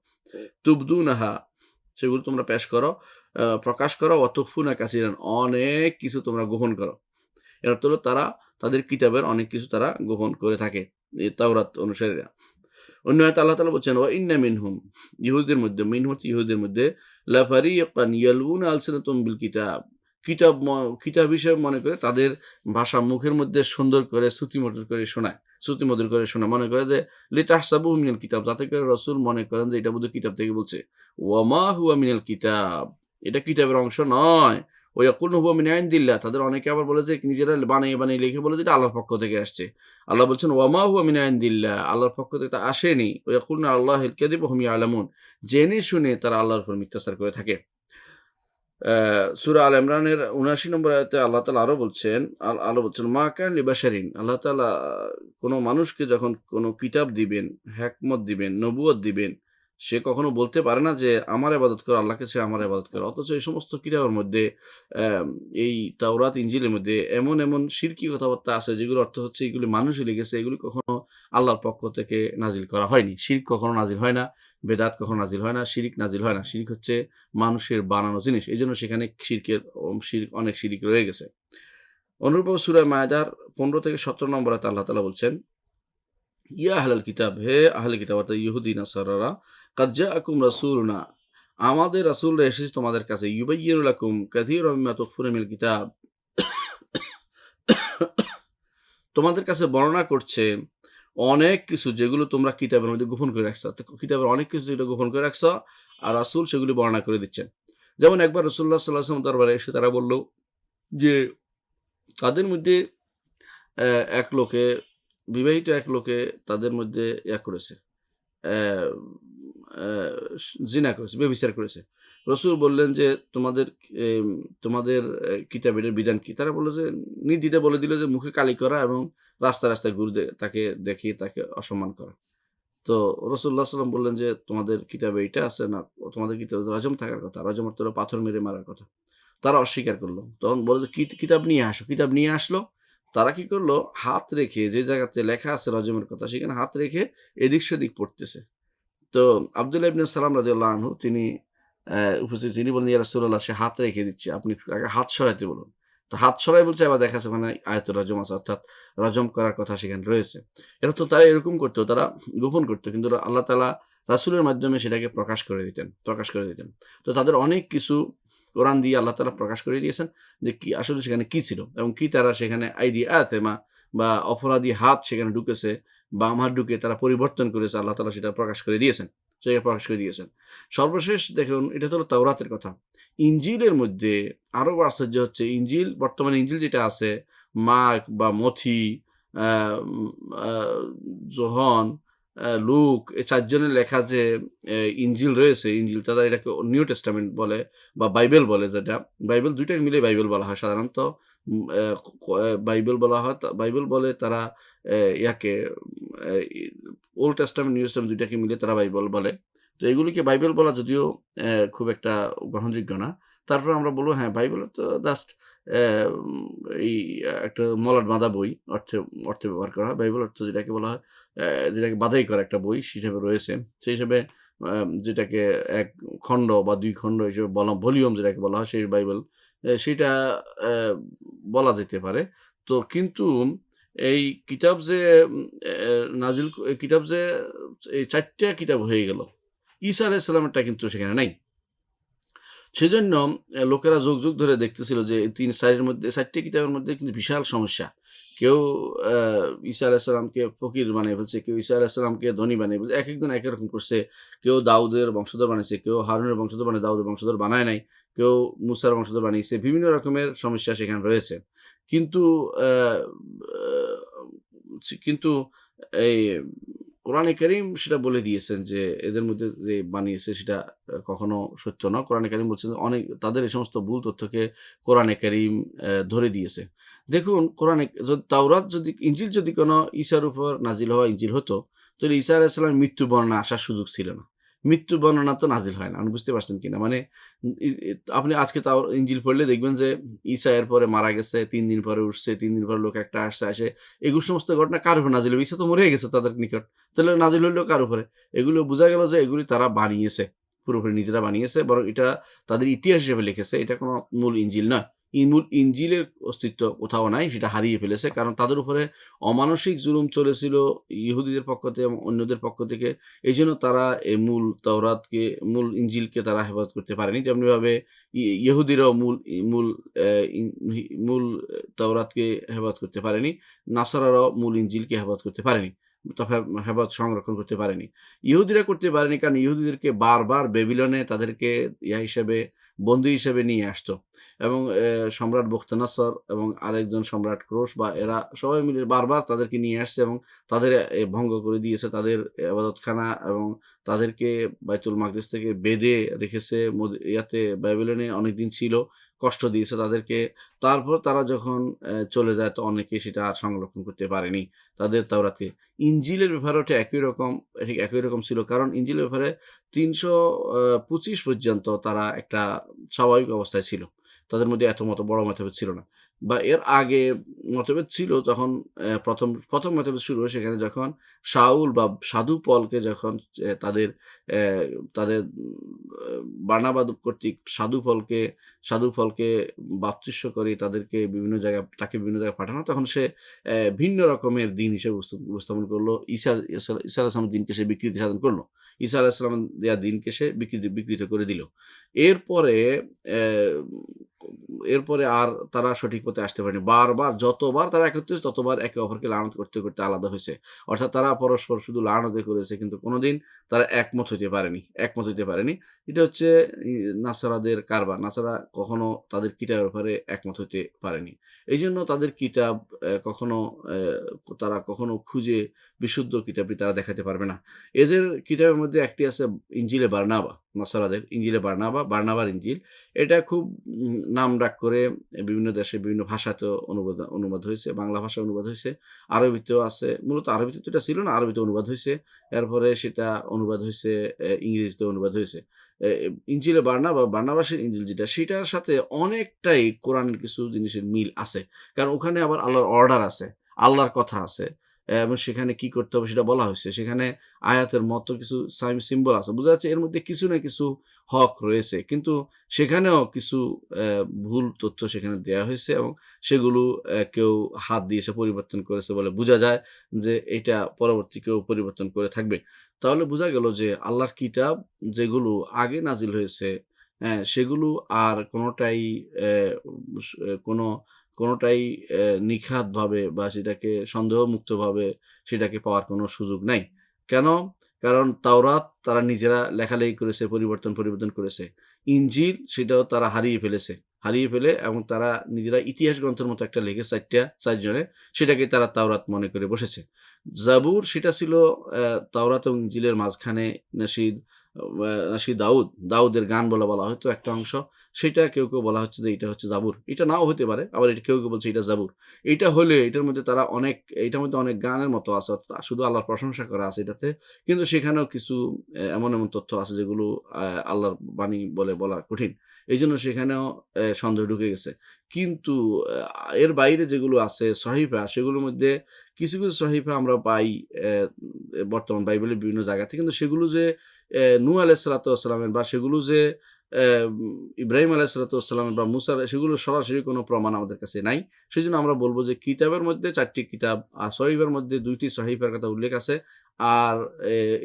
তুবদুনাহা, সেগুলো তোমরা পেশ করো, প্রকাশ করো। ওয়া তুখফুনা কাসীরান, অনেক কিছু তোমরা গোপন করো। এর অর্থ হলো তারা তাদের কিতাবের অনেক কিছু তারা গোপন করে থাকে, এই তাওরাত অনুসারীরা। অন্য আয়াতে আল্লাহ তাআলা বলছেন, ওয়া ইন্না মিনহুম, ইহুদিদের মধ্যে, ইহুদিদের মধ্যে, লা ফারিকান ইয়ালউনা আলসিনাতুহুম বিল কিতাব, কিতাব হিসেবে মনে করে তাদের ভাষা মুখের মধ্যে সুন্দর করে শ্রুতিমধুর করে শোনায়, মনে করে যে লিতাহসাবুহু মিনাল কিতাব, যাতে করে রাসূল মনে করেন যে এটা বোধহয় কিতাব থেকে বলছে। ওয়া মা হুয়া মিনাল কিতাব, এটা কিতাবের অংশ নয়। ওয়া ইয়াকুলুনা হুয়া মিন ইনদিল্লাহ, তাদের অনেকে আবার বলে যে নিজেরা বানিয়ে লিখে বলে যে এটা আল্লাহর পক্ষ থেকে আসছে। আল্লাহ বলছেন, ওয়া মা হুয়া মিন ইনদিল্লাহ, আল্লাহর পক্ষ থেকে তা আসেনি। ওয়া ইয়াকুলুনা আল্লাহিল কাযিব ওয়া হুম ইয়ালামুন, জেনে শুনে তারা আল্লাহর উপর মিথ্যাচার করে থাকে। সূরা আল ইমরানের ৭৯ নম্বর আয়াতে আল্লাহ তাআলা আরো বলছেন, মা কান লিবাশারিন, আল্লাহ তাআলা কোন মানুষকে যখন কোন কিতাব দিবেন, হিকমত দিবেন, নবুয়ত দিবেন, সে কখনো বলতে পারে না যে আমার ইবাদত করো, আল্লাহকে ছেড়ে আমার ইবাদত করো। অথচ এই সমস্ত কিতাবের মধ্যে, এই তাওরাত, ইনজিলের মধ্যে এমন শিরকি কথাবার্তা আছে যেগুলোর অর্থ হচ্ছে এগুলি মানুষই লিখেছে, এগুলি কখনো আল্লাহর পক্ষ থেকে নাজিল করা হয়নি। শিরক কখনো নাজিল হয় না, বেদাত কখনো নাজিল হয় না, শিরিক নাজিল হয় না। শিরিক হচ্ছে মানুষের বানানো জিনিস। এইজন্য সেখানে অনেক শিরিক রয়ে গেছে। অনুরূপভাবে সূরা মায়দার ১৫ থেকে ১৭ নম্বর আয়াতে আল্লাহ তাআলা বলছেন, ইয়া আহলাল কিতাব, হে আহলে কিতাব, অর্থাৎ ইহুদি নাসারারা, কাদ জাআকুম রাসূলুনা, আমাদের রাসূলরা এসেছে তোমাদের কাছে, ইউবাইয়িনু লাকুম কাসীরাম মিম্মা তুখফুনা মিনাল কিতাব, তোমাদের কাছে বর্ণনা করছে অনেক কিছু যেগুলো তোমরা কিতাবের মধ্যে গোপন করে রাখছো। কিতাবের অনেক কিছু যেগুলো গোপন করে রাখছো, আর রাসূল সেগুলি বর্ণনা করে দিচ্ছেন। যেমন একবার রাসূলুল্লাহ সাল্লাল্লাহু আলাইহি ওয়াসাল্লাম দরবারে এসে তারা বলল যে, তাদের মধ্যে এক লোকে, বিবাহিত এক লোকে তাদের মধ্যে করেছে, জিনা করেছে, ব্যভিচার করেছে। রসুল বললেন যে তোমাদের কিতাবের বিধান কি? তারা বলল যে নির্দ্বিধায় বলে দিল যে মুখে কালি করা এবং রাস্তায় রাস্তায় ঘুরে তাকে দেখিয়ে তাকে অসম্মান করা। তো রাসূলুল্লাহ সাল্লাল্লাহু আলাইহি ওয়াসাল্লাম বললেন যে তোমাদের কিতাবে এটা আছে না? তোমাদের কিতাবে রজম থাকার কথা। রজম অর্থ হলো পাথর মেরে মারার কথা। তারা অস্বীকার করল। তখন বলল যে কিতাব নিয়ে আসো। কিতাব নিয়ে আসলো। তারা কি করলো? হাত রেখে যে জায়গাতে লেখা আছে রজমের কথা সেখানে হাত রেখে এদিক সেদিক পড়তেছে। তো আব্দুল্লাহ ইবনে সালাম রাদিয়াল্লাহু আনহু তিনি উপস্থিত, তিনি বললেন, ইয়া রাসূলুল্লাহ সে হাত রেখে দিচ্ছে। আপনি আগে হাত সরাইতে বলুন। তো হাত সরাই বলছে, আবার দেখা যাচ্ছে ওখানে আয়াতুর রজম আছে, অর্থাৎ রজম করার কথা সেখানে রয়েছে। এটা তো তারা এরকম করতো, তারা গোপন করতো। কিন্তু আল্লাহ তাআলা রাসূলের মাধ্যমে সেটাকে প্রকাশ করে দিতেন। তো তাদের অনেক কিছু কোরআন দিয়ে আল্লাহ তাআলা প্রকাশ করে দিয়েছেন যে কি আসলে সেখানে কি ছিল এবং কি তারা সেখানে আইডি আতেমা বা অপরাধী হাত সেখানে ঢুকেছে, বাম হাত ঢুকে তারা পরিবর্তন করেছে, আল্লাহ তাআলা সেটা প্রকাশ করে দিয়েছেন। সর্বশেষ দেখুন, এটা তো হলো তাওরাতের কথা। ইনজিলের মধ্যে আরো আশ্চর্য হচ্ছে, বর্তমানে ইনজিল যেটা আছে, মার্ক বা মথি, আ উম আ যোহন, লুক, এই ৪ জনের লেখা যে ইনজিল রয়েছে, ইনজিল তারা এটাকে নিউ টেস্টামেন্ট বলে বা বাইবেল বলে যেটা। বাইবেল ২ টাকে মিলে বাইবেল বলা হয় সাধারণত। উম আ ক বাইবেল বলা হয়, বাইবেল বলে তারা ইয়াকে এ ওল্ড টেস্টামেন্ট, নিউ টেস্টামেন্ট ২ টাকে মিলে তারা বাইবেল বলে। তো এগুলিকে বাইবেল বলা যদিও খুব একটা গ্রহণযোগ্য না। তারপরে আমরা বলব হ্যাঁ, বাইবেল তো জাস্ট অ্যা উম এই একটা মলাট বাঁধা বই অর্থে ব্যবহার করা হয়। বাইবেল অর্থ যেটাকে বলা হয়, যেটাকে বাঁধাই করা একটা বই হিসেবে রয়েছে। সেই হিসেবে যেটাকে ১ খণ্ড বা ২ খণ্ড হিসেবে ভলিউম যেটাকে বলা হয় সেই বাইবেল, সেইটা অ্যা বলা যেতে পারে। তো কিন্তু এই কিতাব যে উম অ্যা নাজিল এই কিতাব যে এই ৪ টা কিতাব হয়ে গেল। ঈসা আলাইহিস সালামেরটা কিন্তু সেখানে নাই। সেজন্য লোকেরা যুগ, যুগ ধরে দেখতেছিল যে ৪ টি কিতাবের মধ্যে কিন্তু বিশাল সমস্যা। কেউ আ ঈসা আলাইহিস সালামকে ফকির বানিয়ে ফেলছে, কেউ ঈসা আলাইহিস সালামকে ধনী বানিয়ে ফেলছে। একেকজন একেক রকম করছে। কেউ দাউদের বংশধর বানাইছে, কেউ হারুনের বংশধর বানায় দাউদের বংশধর বানায় নাই। কেউ মুসার বংশধর বানিয়েছে। বিভিন্ন রকমের সমস্যা সেখানে রয়েছে। কিন্তু আ আ কিন্তু এই কোরআনে কারীম সেটা বলে দিয়েছেন যে এদের মধ্যে যে বানিয়েছে সেটা কখনো সত্য না। কোরআনে কারীম বলছেন যে তাদের এই সমস্ত ভুল তথ্যকে কোরআনে কারীম ধরে দিয়েছে। দেখুন, তাওরাত যদি, ইনজিল যদি কোনো ঈসার উপর নাজিল হওয়া ইনজিল হতো, তাহলে ঈসা আলাইহিস সালামের মৃত্যু বর্ণনা আসার সুযোগ ছিল না। মৃত্যু বর্ণনা তো নাজিল হয় না। আপনি বুঝতে পারছেন কিনা? মানে ই ই আপনি আজকে ইনজিল পড়লে দেখবেন যে ঈসা এরপরে মারা গেছে, ৩ দিন পরে উঠছে, ৩ দিন পরে লোক একটা আসে। এগুলো সমস্ত ঘটনা কার উপর নাজিল হবে? ঈসা তো মরেই গেছে তাদের নিকট। তাহলে নাজিল হইল কার উপরে? এগুলো বোঝা গেল যে এগুলি তারা বানিয়েছে। পুরোপুরি নিজেরা বানিয়েছে। বরং এটা তাদের ইতিহাস হিসেবে লিখেছে। এটা কোন মূল ইনজিল না। মূল ইনজিলের অস্তিত্ব কোথাও নাই। সেটা হারিয়ে ফেলেছে। কারণ তাদের উপরে অমানসিক জুলুম চলেছিল ইহুদীদের পক্ষ থেকে এবং অন্যদের পক্ষ থেকে। এজন্য তারা এই মূল ইনজিলকে তারা হেফাজত করতে পারেনি। যেমনিভাবে ইহুদিরাও মূল অ্যা ইন হি মূল তাওরাতকে হেফাজত করতে পারেনি। নাসারারাও মূল ইনজিলকে হেফাজত করতে পারেনি। হেফাজত সংরক্ষণ করতে পারেনি। ইহুদিরা করতে পারেনি কারণ ইহুদিদেরকে বারবার বেবিলনে তাদেরকে হিসেবে, বন্দী হিসেবে নিয়ে আসতো এবং সম্রাট বুখতানাসর এবং আরেকজন সম্রাট ক্রোশ বা এরা সবাই মিলে বারবার তাদেরকে নিয়ে আসছে এবং তাদের ভঙ্গ করে দিয়েছে তাদের ইবাদতখানা এবং তাদেরকে বাইতুল মাকদিস থেকে বেঁধে রেখেছে ব্যাবিলনে অনেকদিন ছিল। কষ্ট দিয়েছে তাদেরকে। তারপর তারা যখন চলে যায় তো অনেকে সেটা আর সংরক্ষণ করতে পারেনি তাদের তাওরাতকে। ইনজিলের ব্যাপারেও ঠিক একই রকম ছিল। কারণ ইনজিলের ব্যাপারে ৩২৫ পর্যন্ত তারা একটা স্বাভাবিক অবস্থায় ছিল। তাদের মধ্যে এত বড় মতভেদ ছিল না। বা এর আগে মতভেদ ছিল তখন প্রথম মতভেদ শুরু হয় সেখানে যখন শাউল বা সাধু পলকে যখন তাদের অ্যা তাদের বার্নাবা কর্তৃক সাধু ফলকে বাপ্তিস্ম করে তাকে বিভিন্ন জায়গায় পাঠানো। তখন সে ভিন্ন রকমের দিন হিসেবে উপস্থাপন করলো। ঈসা আলাইহিস সালামের দিনকে সে বিকৃতি সাধন করল। ঈসা আলাইহিস সালাম দেয়া দিনকে সে বিকৃত করে দিল। এরপরে অ্যা এরপরে আর তারা সঠিক পথে আসতে পারেনি। যতবার তারা একত্রিত হয়েছে ততবার একে অপরকে লানত করতে, করতে আলাদা হইছে। অর্থাৎ তারা পরস্পর শুধু লানতই করেছে কিন্তু কোনদিন তারা একমত হইতে পারেনি। এটা হচ্ছে নাসারাদের কারবার। নাসারা কখনো তাদের কিতাবের ব্যাপারে একমত হতে পারেনি। এই জন্য তাদের কিতাব কখনো তারা কখনো খুঁজে বিশুদ্ধ কিতাবটি তারা দেখাতে পারবে না। এদের কিতাবের মধ্যে একটি আছে ইঞ্জিলে বার্নাবা, নাসারাদের ইঞ্জিলে বার্নাবা, বার্নাবার ইঞ্জিল। এটা খুব নামডাক করে বিভিন্ন দেশে বিভিন্ন ভাষাতেও অনুবাদ হয়েছে। বাংলা ভাষায় অনুবাদ হয়েছে, আরবিতেও আছে। মূলত আরবিতে তো এটা ছিল না, আরবিতে অনুবাদ হয়েছে। এরপরে সেটা অনুবাদ হয়েছে, ইংরেজিতে অনুবাদ হয়েছে। ইঞ্জিলে বার্নাবাসের ইঞ্জিল যেটা, সেটার সাথে অনেকটাই কোরআনের কিছু জিনিসের মিল আছে। কারণ ওখানে আবার আল্লাহর অর্ডার আছে, আল্লাহর কথা আছে, এবং সেখানে কি করতে হবে সেটা বলা হয়েছে। সেখানে আয়াতের মতো কিছু সিম্বল আছে। বোঝা যাচ্ছে এর মধ্যে কিছু না কিছু হক রয়েছে। কিন্তু সেখানেও কিছু ভুল তথ্য সেখানে দেয়া হয়েছে, এবং সেগুলো কেউ হাত দিয়ে এসে পরিবর্তন করেছে বলে বোঝা যায় যে এটা পরবর্তী কেউ পরিবর্তন করে থাকবে। তাহলে বোঝা গেল যে আল্লাহর কিতাব যেগুলো আগে নাজিল হয়েছে, সেগুলো আর কোনোটাই কোনো কোনোটাই নিখাতভাবে বা সেটাকে সন্দেহমুক্তভাবে সেটাকে পাওয়ার কোনো সুযোগ নাই। কেন? কারণ তাওরাত তারা নিজেরা লেখালেখি করেছে, পরিবর্তন করেছে। ইনজিল সেটাও তারা হারিয়ে ফেলে এবং তারা নিজেরা ইতিহাস গ্রন্থের মতো একটা লিখে ৪ জনে সেটাকে তারা তাওরাত মনে করে বসেছে। জাবুর সেটা ছিল তাওরাত এবং ইনজিলের মাঝখানে নাশিদ দাউদের গান বলা হয়তো একটা অংশ। সেটা কেউ বলা হচ্ছে যে এটা হচ্ছে জাবুর। এটা নাও হতে পারে, আবার এটা কেউ বলছে এটা জাবুর। এটা হলে এটার মধ্যে এটার মধ্যে অনেক গানের মতো আছে, শুধু আল্লাহর প্রশংসা করা আছে এটাতে। কিন্তু সেখানেও কিছু এমন তথ্য আছে যেগুলো আল্লাহর বাণী বলে বলা কঠিন। এইজন্য সেখানেও সন্দেহ ঢুকে গেছে। কিন্তু এর বাইরে যেগুলো আছে সহিফা, সেগুলোর মধ্যে কিছু সহিফা আমরা পাই বর্তমান বাইবেলের বিভিন্ন জায়গা থেকে। কিন্তু সেগুলো যে নূহ আলাইহিস সালাতু ওয়াস সালামের, বা সেগুলো যে ইব্রাহিম আলাইহিস সালাতু ওয়াস সালামের বা মুসার, সেগুলো সরাসরি কোনো প্রমাণ আমাদের কাছে নাই। সেজন্য আমরা বলব যে কিতাবের মধ্যে ৪ টি কিতাব, আর সহিফার মধ্যে ২ টি সহিফার কথা উল্লেখ আছে। আর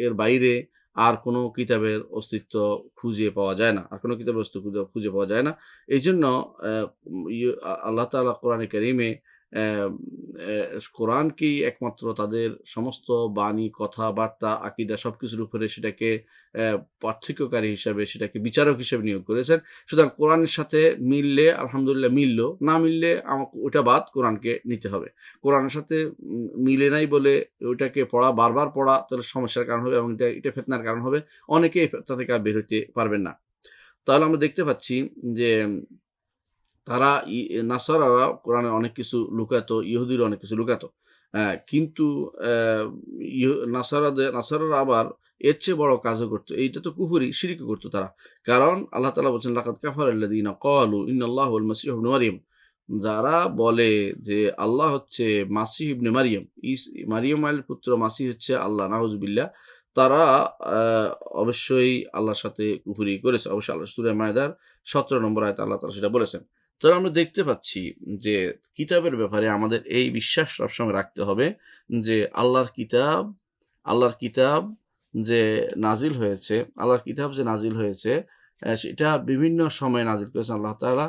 এর বাইরে আর কোনো কিতাবের অস্তিত্ব খুঁজে পাওয়া যায় না। আর কোনো কিতাবের অস্তিত্ব খুঁজে পাওয়া যায় না। এইজন্য আল্লাহ তাআলা কোরআনে কারীমে কোরআনকেই একমাত্র তাদের সমস্ত বাণী, কথাবার্তা, আকীদা সবকিছুর উপরে সেটাকে পার্থক্যকারী হিসাবে, সেটাকে বিচারক হিসেবে নিয়োগ করেছেন। সুতরাং কোরআনের সাথে মিললে আলহামদুলিল্লাহ মিলল, না মিললে ওটা বাদ, কোরআনকে নিতে হবে। কোরআনের সাথে মিলে নাই বলে ওইটাকে বারবার পড়া তাহলে সমস্যার কারণ হবে, এবং এটা ফিতনার কারণ হবে। অনেকে এই ফিতনা থেকে আর বের হইতে পারবেন না। তাহলে আমরা দেখতে পাচ্ছি যে তারা নাসারারা কোরআনে অনেক কিছু লুকাতো, ইহুদিরা অনেক কিছু লুকাতো। কিন্তু নাসারারা আবার এর চেয়ে বড় কাজও করতো। এইটা তো কুফরি, শিরকও করতো তারা। কারণ আল্লাহ তাআলা বলছেন, লাকাদ কাফারাল্লাযীনা ক্বালু ইন্নাল্লাহুল মাসীহু ইবনু মারইয়াম। যারা বলে যে আল্লাহ হচ্ছে মাসীহ ইবনে মারইয়াম, মারইয়ামের পুত্র মাসীহ হচ্ছে আল্লাহ, নাউযুবিল্লাহ। তারা অবশ্যই আল্লাহর সাথে কুফরি করেছে। অবশ্যই আল্লাহ সূরা মায়দার ১৭ নম্বর আয়াতে আল্লাহ তাআলা সেটা বলেছেন। তো আমরা দেখতে পাচ্ছি যে কিতাবের ব্যাপারে আমাদের এই বিশ্বাস সবসময় রাখতে হবে যে আল্লাহর কিতাব যে নাজিল হয়েছে, সেটা বিভিন্ন সময়ে নাজিল করেছেন আল্লাহ তাআলা।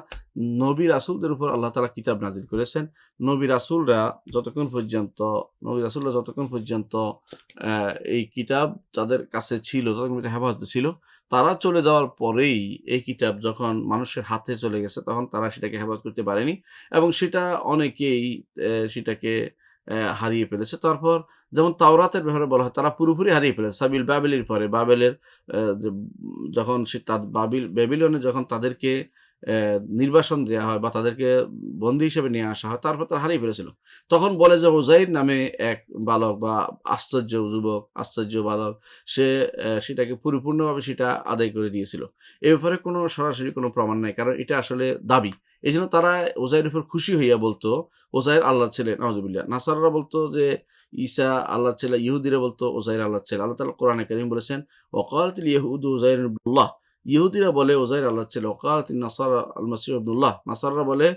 নবী রাসূলদের উপর আল্লাহ তাআলা কিতাব নাজিল করেছেন। নবী রাসূলরা যতক্ষণ পর্যন্ত এই কিতাব তাদের কাছে ছিল, ততক্ষণ হেফাজতে ছিল। তারা চলে যাওয়ার পরেই এই কিতাব যখন মানুষের হাতে চলে গেছে, তখন তারা সেটাকে হেফাজত করতে পারেনি, এবং সেটা অনেকেই সেটাকে হারিয়ে ফেলেছে। তারপর যেমন তাওরাতের ব্যাপারে বলা হয়, তারা পুরোপুরি হারিয়ে ফেলেছে। বাবেলের পরে, বাবেলের যখন ব্যাবিলনে যখন তাদেরকে নির্বাসন দেয়া হয় বা তাদেরকে বন্দী হিসেবে নিয়ে আসা হয়, তারপর তারা হারিয়ে ফেলেছিল। তখন বলে যে উযাইর নামে এক বালক বা আশ্চর্য বালক, সে সেটাকে পরিপূর্ণভাবে সেটা আদায় করে দিয়েছিল। এ ব্যাপারে কোনো সরাসরি কোনো প্রমাণ নাই, কারণ এটা আসলে দাবি। এইজন্য তারা উযাইরের উপর খুশি হইয়া বলতো উযাইর আল্লাহর ছেলে, নাউযুবিল্লাহ। নাসারারা বলতো যে ঈসা আল্লাহর ছেলে, ইহুদিরা বলতো উযাইর আল্লাহর ছেলে। আল্লাহ তাআলা কোরআনে কারীম বলেছেন, ওয়াকালাতিল ইয়াহুদু উযাইরুন ইবনুল্লাহ। ইহুদিরা বলে উযাইর আল্লাহর ছেলে, ওয়াকালাতিন নাসারা আল মাসীহু ইবনুল্লাহ। নাসারারা বলে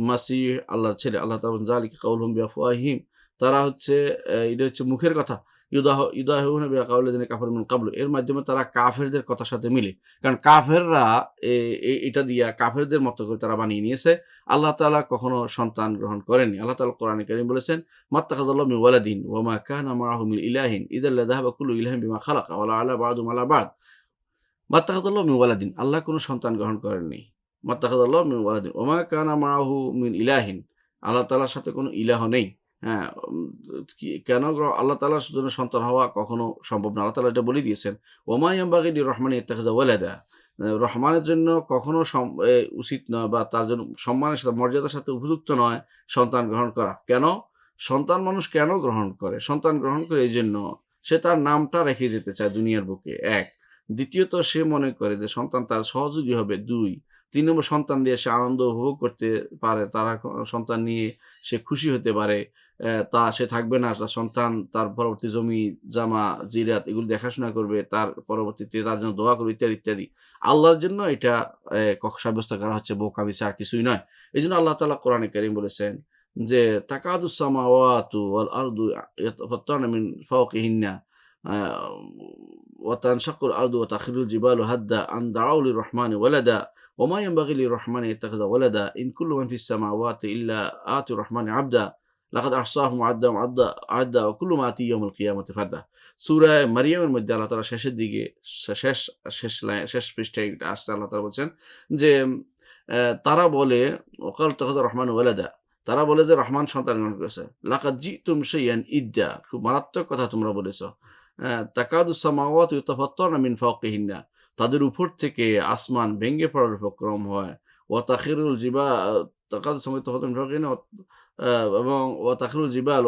মাসীহ আল্লাহর ছেলে। আল্লাহ তাআলা বলেন, যালিকা কাউলুহুম বিআফওয়াহিহিম। তারা হচ্ছে এটা হচ্ছে মুখের কথা। ইউদাহিউনা বিকাউলিল্লাযিনা কাফারু মিন ক্বাবলু। এর মাধ্যমে তারা কাফেরদের কথার সাথে মিলে। কারণ কাফেররা এটা দিয়া কাফেরদের মতো করে তারা বানিয়ে নিয়েছে। আল্লাহ তাআলা কখনো সন্তান গ্রহণ করেননি। আল্লাহ তাআলা কোরআনে কারীম বলেছেন, মাত্তাখাযাল্লাহু মিন ওয়ালাদিন ওয়া মা কানা মাআহু মিন ইলাহিন ইযাল লাযাহাবা কুল্লু ইলাহিন বিমা খালাকা ওয়া লা আলা বা'দুহুম আলা বা'দ। মাত্তাখাযাল্লাহু মিন ওয়ালাদিন। আল্লাহ কোনো সন্তান গ্রহণ করেননি। মাত্তাখাযাল্লাহু মিন ওয়ালাদিন ওয়া মা কানা মাআহু মিন ইলাহিন, আল্লাহ তাআলার সাথে কোনো ইলাহ নেই। হ্যাঁ, কেন আল্লাহ তাআলার জন্য সন্তান হওয়া কখনো সম্ভব না। আল্লাহ তাআলা এটা বলে দিয়েছেন, ওয়া মা ইয়ানবাগি লির-রহমানি ইত্তাখিযা ওয়ালাদা। রহমানের জন্য কখনো উচিত নয় বা তার জন্য সম্মানের সাথে মর্যাদার সাথে উপযুক্ত নয় সন্তান গ্রহণ করা। কেন? সন্তান মানুষ কেন গ্রহণ করে? সন্তান গ্রহণ করে এইজন্য, সে তার নামটা রেখে যেতে চায় দুনিয়ার বুকে ১। দ্বিতীয়ত সে মনে করে যে সন্তান তার সহযোগী হবে ২। ৩ নম্বর সন্তান দিয়ে সে আনন্দ উপভোগ করতে পারে। তারা সন্তান নিয়ে সে খুশি হতে পারে। সে থাকবে না। তার সন্তান তার পরবর্তী জমি, জামা, জিরাত এগুলো দেখাশোনা করবে। তার পরবর্তীতে তার জন্য দোয়া করবে ইত্যাদি, ইত্যাদি। আল্লাহর জন্য এটা সাব্যস্ত করা হচ্ছে বোকামি ছাড়া আর কিছুই নয়। এজন্য আল্লাহ তাআলা কোরআনে কারীম বলেছেন যে তাকাদুস সামাওয়াতু ওয়াল আরদু ইয়াতাফাত্তারনা মিন ফাওকিহিন্না আ ওয়া তানশাক্কুল আরদু ওয়া তাখিরুল জিবালু হাদ্দা আন দা'উ লির-রহমানি ওয়ালাদা ওয়া মা ইয়ানবাগি লির-রহমানি আন ওয়ালাদা ইন কুল্লু মান ফিস সামাওয়াতি ইল্লা আতির রহমানি আবদা লাকাদ আহসাহুম ওয়া আদ্দাহুম আদ্দা ওয়া কুল্লুহুম আতিহি ইয়াওমাল কিয়ামাতি ফারদা। সূরা মারইয়ামের মধ্যে আল্লাহ তাআলা শেষের দিকে শেষ পৃষ্ঠায় এটা আসছে, আল্লাহ তাআলা বলছেন যে তারা বলে ওয়াকাল ইত্তাখাযা রহমানু ওয়ালাদা, তারা বলে যে রহমান সন্তান গ্রহণ করেছে। লাকাদ জিতুম শাইআন ইদ্দা, খুব মারাত্মক কথা তোমরা বলেছ। তাকাদুস সামাওয়াতু ইয়াতাফাত্তারনা মিন ফাওকিহিন্না, তাদের উপর থেকে আসমান ভেঙে পড়ার উপক্রম হয়। ওয়া তাখিরুল জিবা তাকাদুস সামাওয়াতু ইয়াতাফাত্তারনা মিন ফাওকিহিন্না এবং ওয়া তাখিরুল জিবাল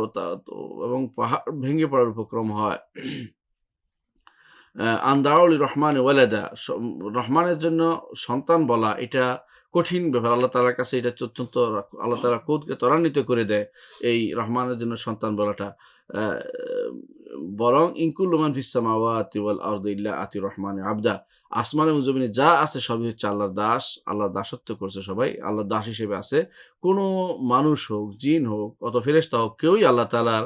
এবং পাহাড় ভেঙে পড়ার উপক্রম হয়। আন দা'উ লির-রহমানি ওয়ালাদা, রহমানের জন্য সন্তান বলা এটা কঠিন ব্যাপার। আল্লাহ তাআলার কাছে এটা অত্যন্ত, আল্লাহ তাআলা ক্রোধকে ত্বরান্বিত করে দেয় এই রহমানের জন্য সন্তান বলাটা। আ বরং ইন কুল্লু মান ফিস সামাওয়াতি ওয়াল আরদি ইল্লা আতির রহমানি আবদা, আসমান এবং জমিনে যা আছে সবই হচ্ছে আল্লাহর দাস। আল্লাহর দাসত্ব করছে সবাই, আল্লাহর দাস হিসেবে আছে। কোনো মানুষ হোক, জিন হোক, অথবা ফেরেশতা হোক, কেউই আল্লাহ তাআলার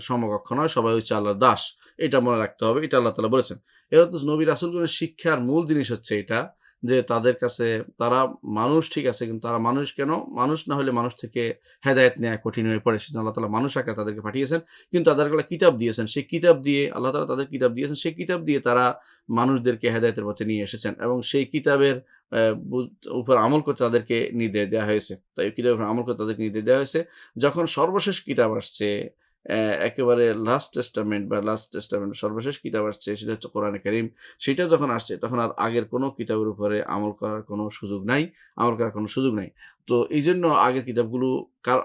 সমকক্ষ নয়। সবাই হচ্ছে আল্লাহর দাস। এটা মনে রাখতে হবে। এটা আল্লাহ তাআলা বলেছেন। এরা তো নবী রাসূলগণের শিক্ষার মূল জিনিস হচ্ছে এটা, যে তাদের কাছে তারা মানুষ ঠিক আছে, কিন্তু তারা মানুষ কেন? মানুষ না হলে মানুষ থেকে হেদায়েত নেয়া কঠিন হয়ে পড়ে। সেজন্য আল্লাহ তাআলা মানুষ আকারে তাদেরকে পাঠিয়েছেন। কিন্তু তাদেরকে আল্লাহ কিতাব দিয়েছেন। সেই কিতাব দিয়ে আল্লাহ তাআলা তাদের কিতাব দিয়েছেন। সেই কিতাব দিয়ে তারা মানুষদেরকে হেদায়েতের পথে নিয়ে এসেছেন এবং সেই কিতাবের অ্যা বু উপর আমল করতে তাদেরকে নির্দেশ দেয়া হয়েছে। তাই কিতাবের উপর আমল করতে তাদেরকে নির্দেশ দেওয়া হয়েছে। যখন সর্বশেষ কিতাব আসছে, একেবারে লাস্ট টেস্টামেন্ট সর্বশেষ কিতাব আসছে, সেটা হচ্ছে কোরআনে কারীম। সেটা যখন আসছে তখন আর আগের কোনো কিতাবের উপরে আমল করার কোনো সুযোগ নাই, আমল করার কোনো সুযোগ নাই। তো এইজন্য আগের কিতাবগুলো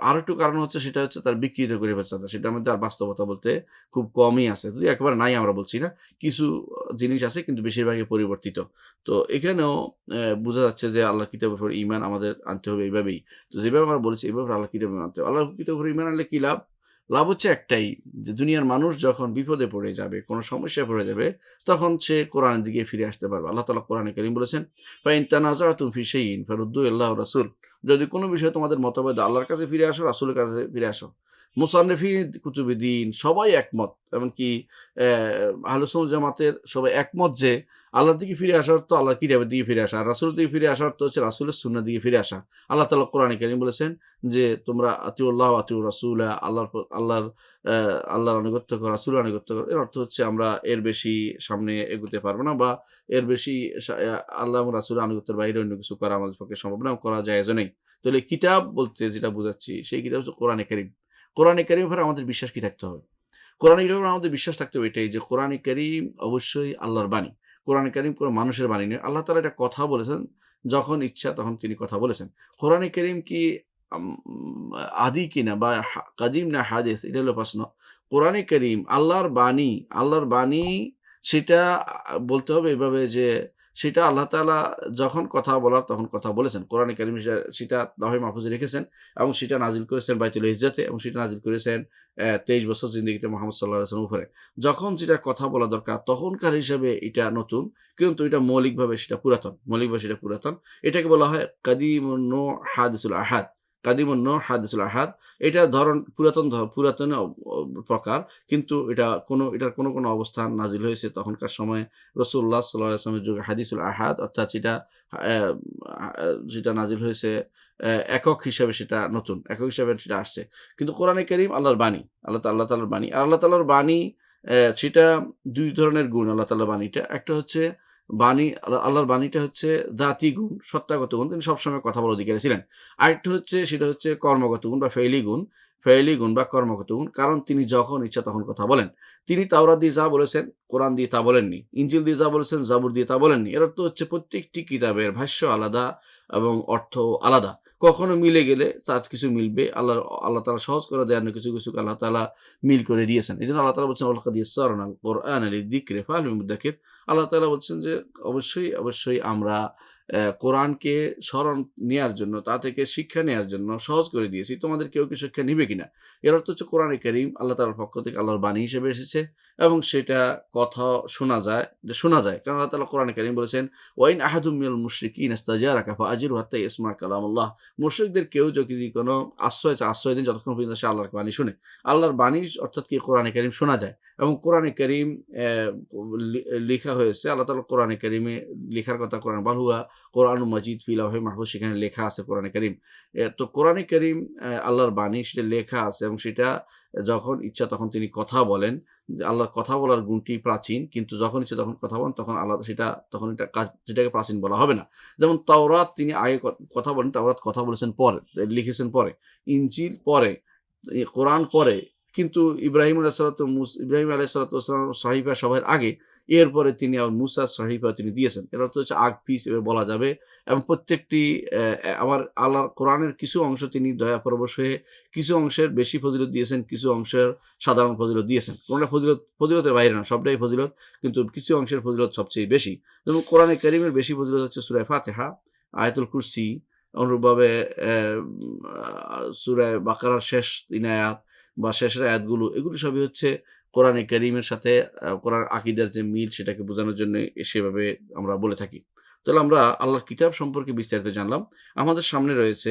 আরেকটু কারণ হচ্ছে, সেটা হচ্ছে তার বিকৃত করে ফেলছে। সেটার মধ্যে আর বাস্তবতা বলতে খুব কমই আছে। যদি একেবারে নাই আমরা বলছি না। কিছু জিনিস আছে কিন্তু বেশিরভাগই পরিবর্তিত। তো এখানেও বোঝা যাচ্ছে যে আল্লাহর কিতাবের উপর ঈমান আমাদের আনতে হবে এইভাবেই। তো যেভাবে আমরা বলেছি এভাবে আল্লাহর কিতাবে আনতে হবে। আল্লাহর কিতাবের উপর ঈমান আনলে কি লাভ? লাভ হচ্ছে একটাই, যে দুনিয়ার মানুষ যখন বিপদে পড়ে যাবে, কোনো সমস্যায় পড়ে যাবে, তখন সে কোরআনের দিকে ফিরে আসতে পারবে। আল্লাহ তাআলা কোরআনে কারীম বলেছেন, ফাইন তানাযাতুম ফি শাইইন ফারুদ্দু ইলাল্লাহি ওয়া রাসূল, যদি কোনো বিষয়ে তোমাদের মতভেদ, আল্লাহর কাছে ফিরে আসো, রাসূলের কাছে ফিরে আসো। মুসান্নিফিন কুতুবিদ্দিন সবাই একমত, এমনকি আহলে সুন্নাত জামাতের সবাই একমত যে আল্লাহর দিকে ফিরে আসার অর্থ আল্লাহর কিতাবের দিকে ফিরে আসা, আর রাসূলের দিকে ফিরে আসার অর্থ হচ্ছে রাসূলের সুন্নাহর দিকে ফিরে আসা। আল্লাহ তাআলা কোরআনে কারীম বলেছেন যে তোমরা আতিউল্লাহ ওয়া আতিউর রাসূলা, আল্লাহর আনুগত্য করো, রাসূলের আনুগত্য করো। এর অর্থ হচ্ছে আমরা এর বেশি সামনে এগোতে পারবো না, বা এর বেশি আল্লাহ এবং রাসূলের আনুগত্যের বাইরে অন্য কিছু করা আমাদের পক্ষে সম্ভব না, করা জায়েজও নেই। তাহলে কিতাব বলতে যেটা বোঝাচ্ছি, সেই কিতাব হচ্ছে কোরআনে কারীম। কোরআনে কারীমের উপরে আমাদের বিশ্বাস কি থাকতে হবে? কোরআনে কারীমের উপর আমাদের বিশ্বাস থাকতে হবে এটাই, যে কোরআনে কারীম অবশ্যই আল্লাহর বাণী। কোরআনে কারীম কোনো মানুষের বাণী নয়। আল্লাহ তাআলা এটা কথা বলেছেন, যখন ইচ্ছা তখন তিনি কথা বলেছেন। কোরআনে কারীম কি আম আদি কিনা বা কাদিম না হাদিস, এটা হলো প্রশ্ন। কোরআনে কারীম আল্লাহর বাণী, আল্লাহর বাণী সেটা বলতে হবে এভাবে যে সেটা আল্লাহ তাআলা যখন কথা বলার তখন কথা বলেছেন। কোরআনে কারীম সেটা লাওহে মাহফুজে রেখেছেন এবং সেটা নাজিল করেছেন বাইতুল ইজ্জাতে, এবং সেটা নাজিল করেছেন ২৩ বছর জিন্দেগিতে মুহাম্মদ সাল্লাল্লাহু আলাইহি ওয়াসাল্লামের উপরে। যখন যেটার কথা বলা দরকার তখনকার হিসাবে এটা নতুন, কিন্তু এটা মৌলিকভাবে সেটা পুরাতন। এটাকে বলা হয় কাদিমুন নূহ হাদিসুল আহাদ। কাদিমুন নূহ হাদিসুল আহাদ। এটার ধরন পুরাতনের প্রকার, কিন্তু এটার কোনো অবস্থান নাজিল হয়েছে তখনকার সময়ে রাসূলুল্লাহ সাল্লাল্লাহু আলাইহি ওয়াসাল্লামের যুগে হাদিসুল আহাদ, অর্থাৎ যেটা নাজিল হয়েছে একক হিসাবে সেটা নতুন, একক হিসাবে সেটা আসছে। কিন্তু কোরআনে কারীম আল্লাহর বাণী, আল্লাহ তাআলার বাণী। আর আল্লাহ তাআলার বাণী সেটা ২ ধরনের গুণ আল্লাহ তাআলার বাণীটা। একটা হচ্ছে বাণী, আল্লাহর বাণীটা হচ্ছে দাতি গুণ, সত্তাগত গুণ, তিনি সবসময় কথা বলার অধিকারী ছিলেন। আরেকটা হচ্ছে, সেটা হচ্ছে কর্মগত গুণ বা ফেইলি গুণ বা কর্মগত গুণ। কারণ তিনি যখন ইচ্ছা তখন কথা বলেন। তিনি তাওরাত দিয়ে যা বলেছেন, কোরআন দিয়ে তা বলেননি। ইনজিল দিয়ে যা বলেছেন, জাবুর দিয়ে তা বলেননি। এর অর্থ হচ্ছে প্রত্যেকটি কিতাবের ভাষ্য আলাদা এবং অর্থ আলাদা। কখনো মিলে গেলে তার কিছু মিলবে। আল্লাহ তাআলা সহজ করে দেন, কিছু আল্লাহ তাআলা মিল করে দিয়েছেন। এজন্য আল্লাহ তাআলা বলছেন, ওয়ালাকাদ ইয়াসসারনাল কুরআনা লিযিকরি ফাহাল মিন মুদ্দাকির। আল্লাহ তাআলা বলছেন যে অবশ্যই আমরা কোরআনকে স্মরণ নেয়ার জন্য, তা থেকে শিক্ষা নেয়ার জন্য সহজ করে দিয়েছি। তোমাদের কেউ কি শিক্ষা নিবে কিনা? এর অর্থ হচ্ছে কোরআনে কারীম আল্লাহ তাআলার পক্ষ থেকে আল্লাহর বাণী হিসেবে এসেছে এবং সেটা কথা শোনা যায়। কারণ আল্লাহ তাআলা কোরআনে কারীম বলেছেন, ওয়াইন আহাদুম মিনাল মুশরিকিনা ইস্তাজারাকা ফাআজিরহু হাত্তা ইয়াসমা কালামাল্লাহ। মুশরিকদের কেউ যদি কোনো আশ্রয় দিন, যতক্ষণ পর্যন্ত সে আল্লাহর বাণী শুনে। আল্লাহর বাণী অর্থাৎ কি কোরআনে কারীম শোনা যায় এবং কোরআনে কারীম লেখা হয়েছে। আল্লাহ তাআলা কোরআনে কারীমে লেখার কথা, কোরআন বাল হুয়া কোরআনুম মাজিদ ফি লাওহে মাহফুজ, সেখানে লেখা আছে কোরআনে কারীম। তো কোরআনে কারীম আল্লাহর বাণী, সেটা লেখা আছে এবং সেটা যখন ইচ্ছা তখন তিনি কথা বলেন। আল্লাহর কথা বলার গুণটি প্রাচীন, কিন্তু যখন ইচ্ছা তখন কথা বলেন, তখন আল্লাহ তখন সেটাকে প্রাচীন বলা হবে না। যেমন তাওরাত তিনি আগে কথা বলেন, তাওরাত কথা বলেছেন পরে, লিখেছেন পরে, ইনজিল পরে, কোরআন পরে, কিন্তু ইব্রাহিম আলাইহিসসালাম সহিফা সবার আগে, এরপরে তিনি আবার মুসার সহিফা তিনি দিয়েছেন। এর অর্থ হচ্ছে আগ পিছ বলা যাবে। এবং প্রত্যেকটি আবার আল্লাহর কোরআনের কিছু অংশ তিনি দয়াপরবশ হয়ে কিছু অংশের বেশি ফজিলত দিয়েছেন, কিছু অংশের সাধারণ ফজিলত দিয়েছেন। কোনটা ফজিলতের বাইরে না, সবটাই ফজিলত, কিন্তু কিছু অংশের ফজিলত সবচেয়ে বেশি। যেমন কোরআনে কারীমের বেশি ফজিলত হচ্ছে সূরা ফাতিহা, আয়াতুল কুরসি, অনুরূপভাবে সূরা বাকারার শেষ ৩ আয়াত বা শেষের আয়াতগুলো, এগুলো সবই হচ্ছে কোরআনে কারীমের সাথে কোরআন আকীদার যে মিল, সেটাকে বোঝানোর জন্য সেভাবে আমরা বলে থাকি। তাহলে আমরা আল্লাহর কিতাব সম্পর্কে বিস্তারিত জানলাম। আমাদের সামনে রয়েছে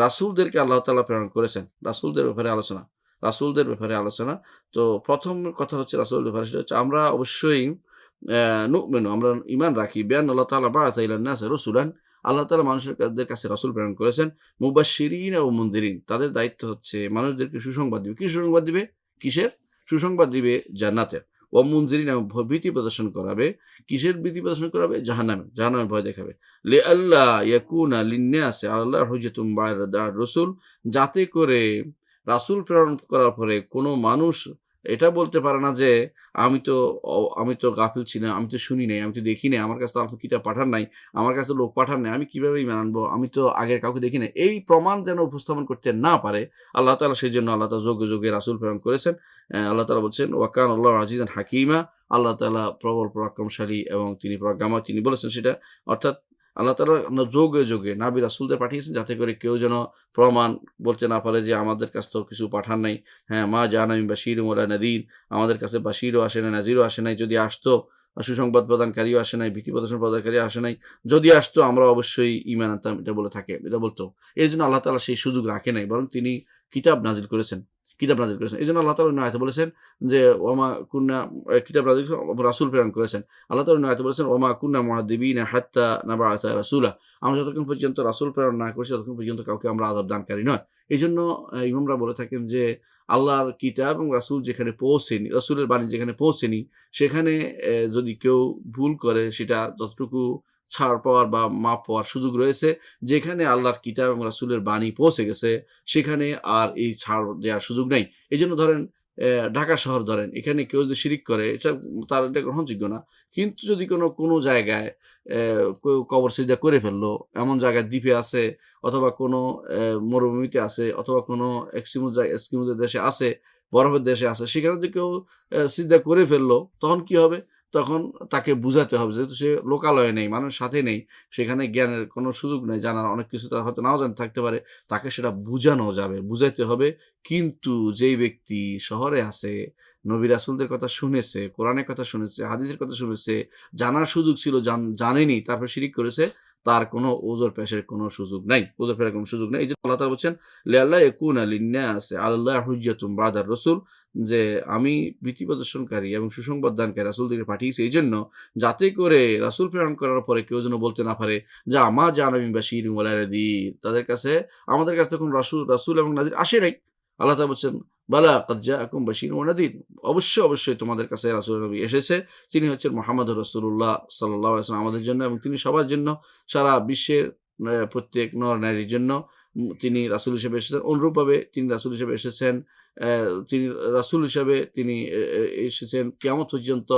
রাসূলদেরকে আল্লাহ তাআলা প্রেরণ করেছেন। রাসূলদের ব্যাপারে আলোচনা। তো প্রথম কথা হচ্ছে রাসূলদের ব্যাপারে, সেটা হচ্ছে আমরা অবশ্যই আমরা ঈমান রাখি বিআন্না আল্লাহ তাআলা বা'আসা ইলান নাসি রাসূলান। আল্লাহ তাআলা মানুষদের কাছে রাসূল প্রেরণ করেছেন। মুবাশশিরিন ওয়া মুনযিরিন, তাদের দায়িত্ব হচ্ছে মানুষদেরকে সুসংবাদ দিবে। কি সুসংবাদ দিবে? কিসের? সুসংবাদ দিবে জান্নাতের। ওয়া মুনযিরিন, এবং ভীতি প্রদর্শন করাবে। কিসের ভীতি প্রদর্শন করাবে? জাহান্নামের ভয় দেখাবে। লিআল্লা ইয়াকুনা লিন-নাসি আলাল্লাহি হুজ্জাতুম বা'দা রাসূল, যাতে করে রাসূল প্রেরণ করার পরে কোনো মানুষ এটা বলতে পারে না যে আমি তো গাফিল ছিলাম, আমি তো শুনি নাই, আমি তো দেখি নাই, আমার কাছে তো আপনি কিতাব পাঠান নাই, আমার কাছে তো লোক পাঠান নাই, আমি কিভাবে ঈমান আনবো? আমি তো আগের কাউকে দেখি নাই। এই প্রমাণ যেন উপস্থাপন করতে না পারে আল্লাহ তাআলা, সেজন্য আল্লাহ তাআলা যুগে রাসূল প্রেরণ করেছেন। আল্লাহ তাআলা বলছেন, ওয়া কানা আল্লাহু আজিজান হাকীমা। আল্লাহ তাআলা প্রবল পরাক্রমশালী এবং তিনি প্রজ্ঞাময়, তিনি বলেছেন সেটা। অর্থাৎ আল্লাহ তাআলা যুগে নবী রাসূলদের পাঠিয়েছেন, যাতে করে কেউ যেন প্রমাণ বলতে না পারে যে আমাদের কাছে তো কিছু পাঠান নাই। হ্যাঁ, মা জাআনা মিন বাশীরিন ওয়ালা নাযীর, আমাদের কাছে বাশীরও আসে নাই, নাযীরও আসে নাই। যদি আসতো, সুসংবাদ প্রদানকারীও আসে নাই, ভীতি প্রদানকারী আসে নাই। যদি আসতো আমরা অবশ্যই ঈমান আনতাম, এটা বলতো। এজন্য আল্লাহ তাআলা সেই সুযোগ রাখে নাই, বরং তিনি কিতাব নাযিল করেছেন। এজন্য আল্লাহ তাআলা অন্য আয়াতে বলেছেন যে ওমা কুন্না, কিতাব নাযিল রাসূল প্রেরণ করেছেন। আল্লাহ তাআলা অন্য আয়াতে বলেছেন, ওমা কুন্না মুআযিবিনা হাত্তা নাবআসা রাসূলা। আমরা যতক্ষণ পর্যন্ত রাসূল প্রেরণ না করছি, ততক্ষণ পর্যন্ত কাউকে আমরা আযাব দানকারী নয়। এজন্য ইমামরা বলে থাকেন যে আল্লাহর কিতাব এবং রাসূল যেখানে পৌঁছেনি, রাসূলের বাণী যেখানে পৌঁছেনি, সেখানে যদি কেউ ভুল করে, সেটা যতটুকু ছাড় পাওয়ার বা মাফ পাওয়ার সুযোগ রয়েছে। যেখানে আল্লাহর কিতাব এবং রাসূলের বাণী পৌঁছে গেছে, সেখানে আর এই ছাড় দেওয়ার সুযোগ নাই। এজন্য ধরেন ঢাকা শহর ধরেন, এখানে কেউ যদি শিরিক করে, এটা গ্রহণযোগ্য না। কিন্তু যদি কোনো জায়গায় কেউ কবর সিজদা করে ফেললো, এমন জায়গায় দ্বীপে আছে, অথবা কোনো মরুভূমিতে আছে, অথবা কোনো এস্কিমোদের দেশে আছে, বরফের দেশে আছে, সেখানে যদি কেউ সিজদা করে ফেললো, তখন কি হবে? তখন তাকে বুঝাতে হবে, যেহেতু সে লোকালয়ে নেই, মানুষের সাথে নেই, সেখানে জ্ঞানের কোনো সুযোগ নেই, জানার অনেক কিছু তার হয়তো নাও জানতে থাকতে পারে, তাকে সেটা বুঝানো যাবে, বুঝাইতে হবে। কিন্তু যেই ব্যক্তি শহরে আছে, নবী রাসূলদের কথা শুনেছে, কোরআনের কথা শুনেছে, হাদিসের কথা শুনেছে, জানার সুযোগ ছিল, জানেনি, তারপর শিরিক করেছে, তার কোনো ওজর পেশের কোনো সুযোগ নাই। এইজন্য আল্লাহ তাআলা বলছেন, লিআল্লা ইয়াকুনা লিন-নাসি আলাল্লাহি হুজ্জাতুম বা'দার রাসূল, যে আমি ভীতি প্রদর্শনকারী এবং সুসংবাদ দানকারী রাসূলদেরকে পাঠিয়েছি এইজন্য, যাতে করে রাসূল প্রেরণ করার পরে কেউ যেন বলতে না পারে যে মা জাআনা মিন বাশীরিন ওয়ালা নাযীর, আমাদের কাছে তো কোনো রাসূল এবং নাযীর আসে নাই। আল্লাহ তাআলা বলছেন, বালা কাদ জাআকুম বাশীরুন ওয়া নাযীর, অবশ্যই অবশ্যই তোমাদের কাছে রাসূল নবী এসেছে, তিনি হচ্ছেন মুহাম্মদুর রাসূলুল্লাহ সাল্লাল্লাহু আলাইহি ওয়াসাল্লাম আমাদের জন্য, এবং তিনি সবার জন্য, সারা বিশ্বের প্রত্যেক নর-নারীর জন্য তিনি রাসূল হিসেবে এসেছেন। অনুরূপভাবে তিনি রাসূল হিসেবে এসেছেন, তিনি রাসূল হিসেবে তিনি এসেছেন কিয়ামত পর্যন্ত,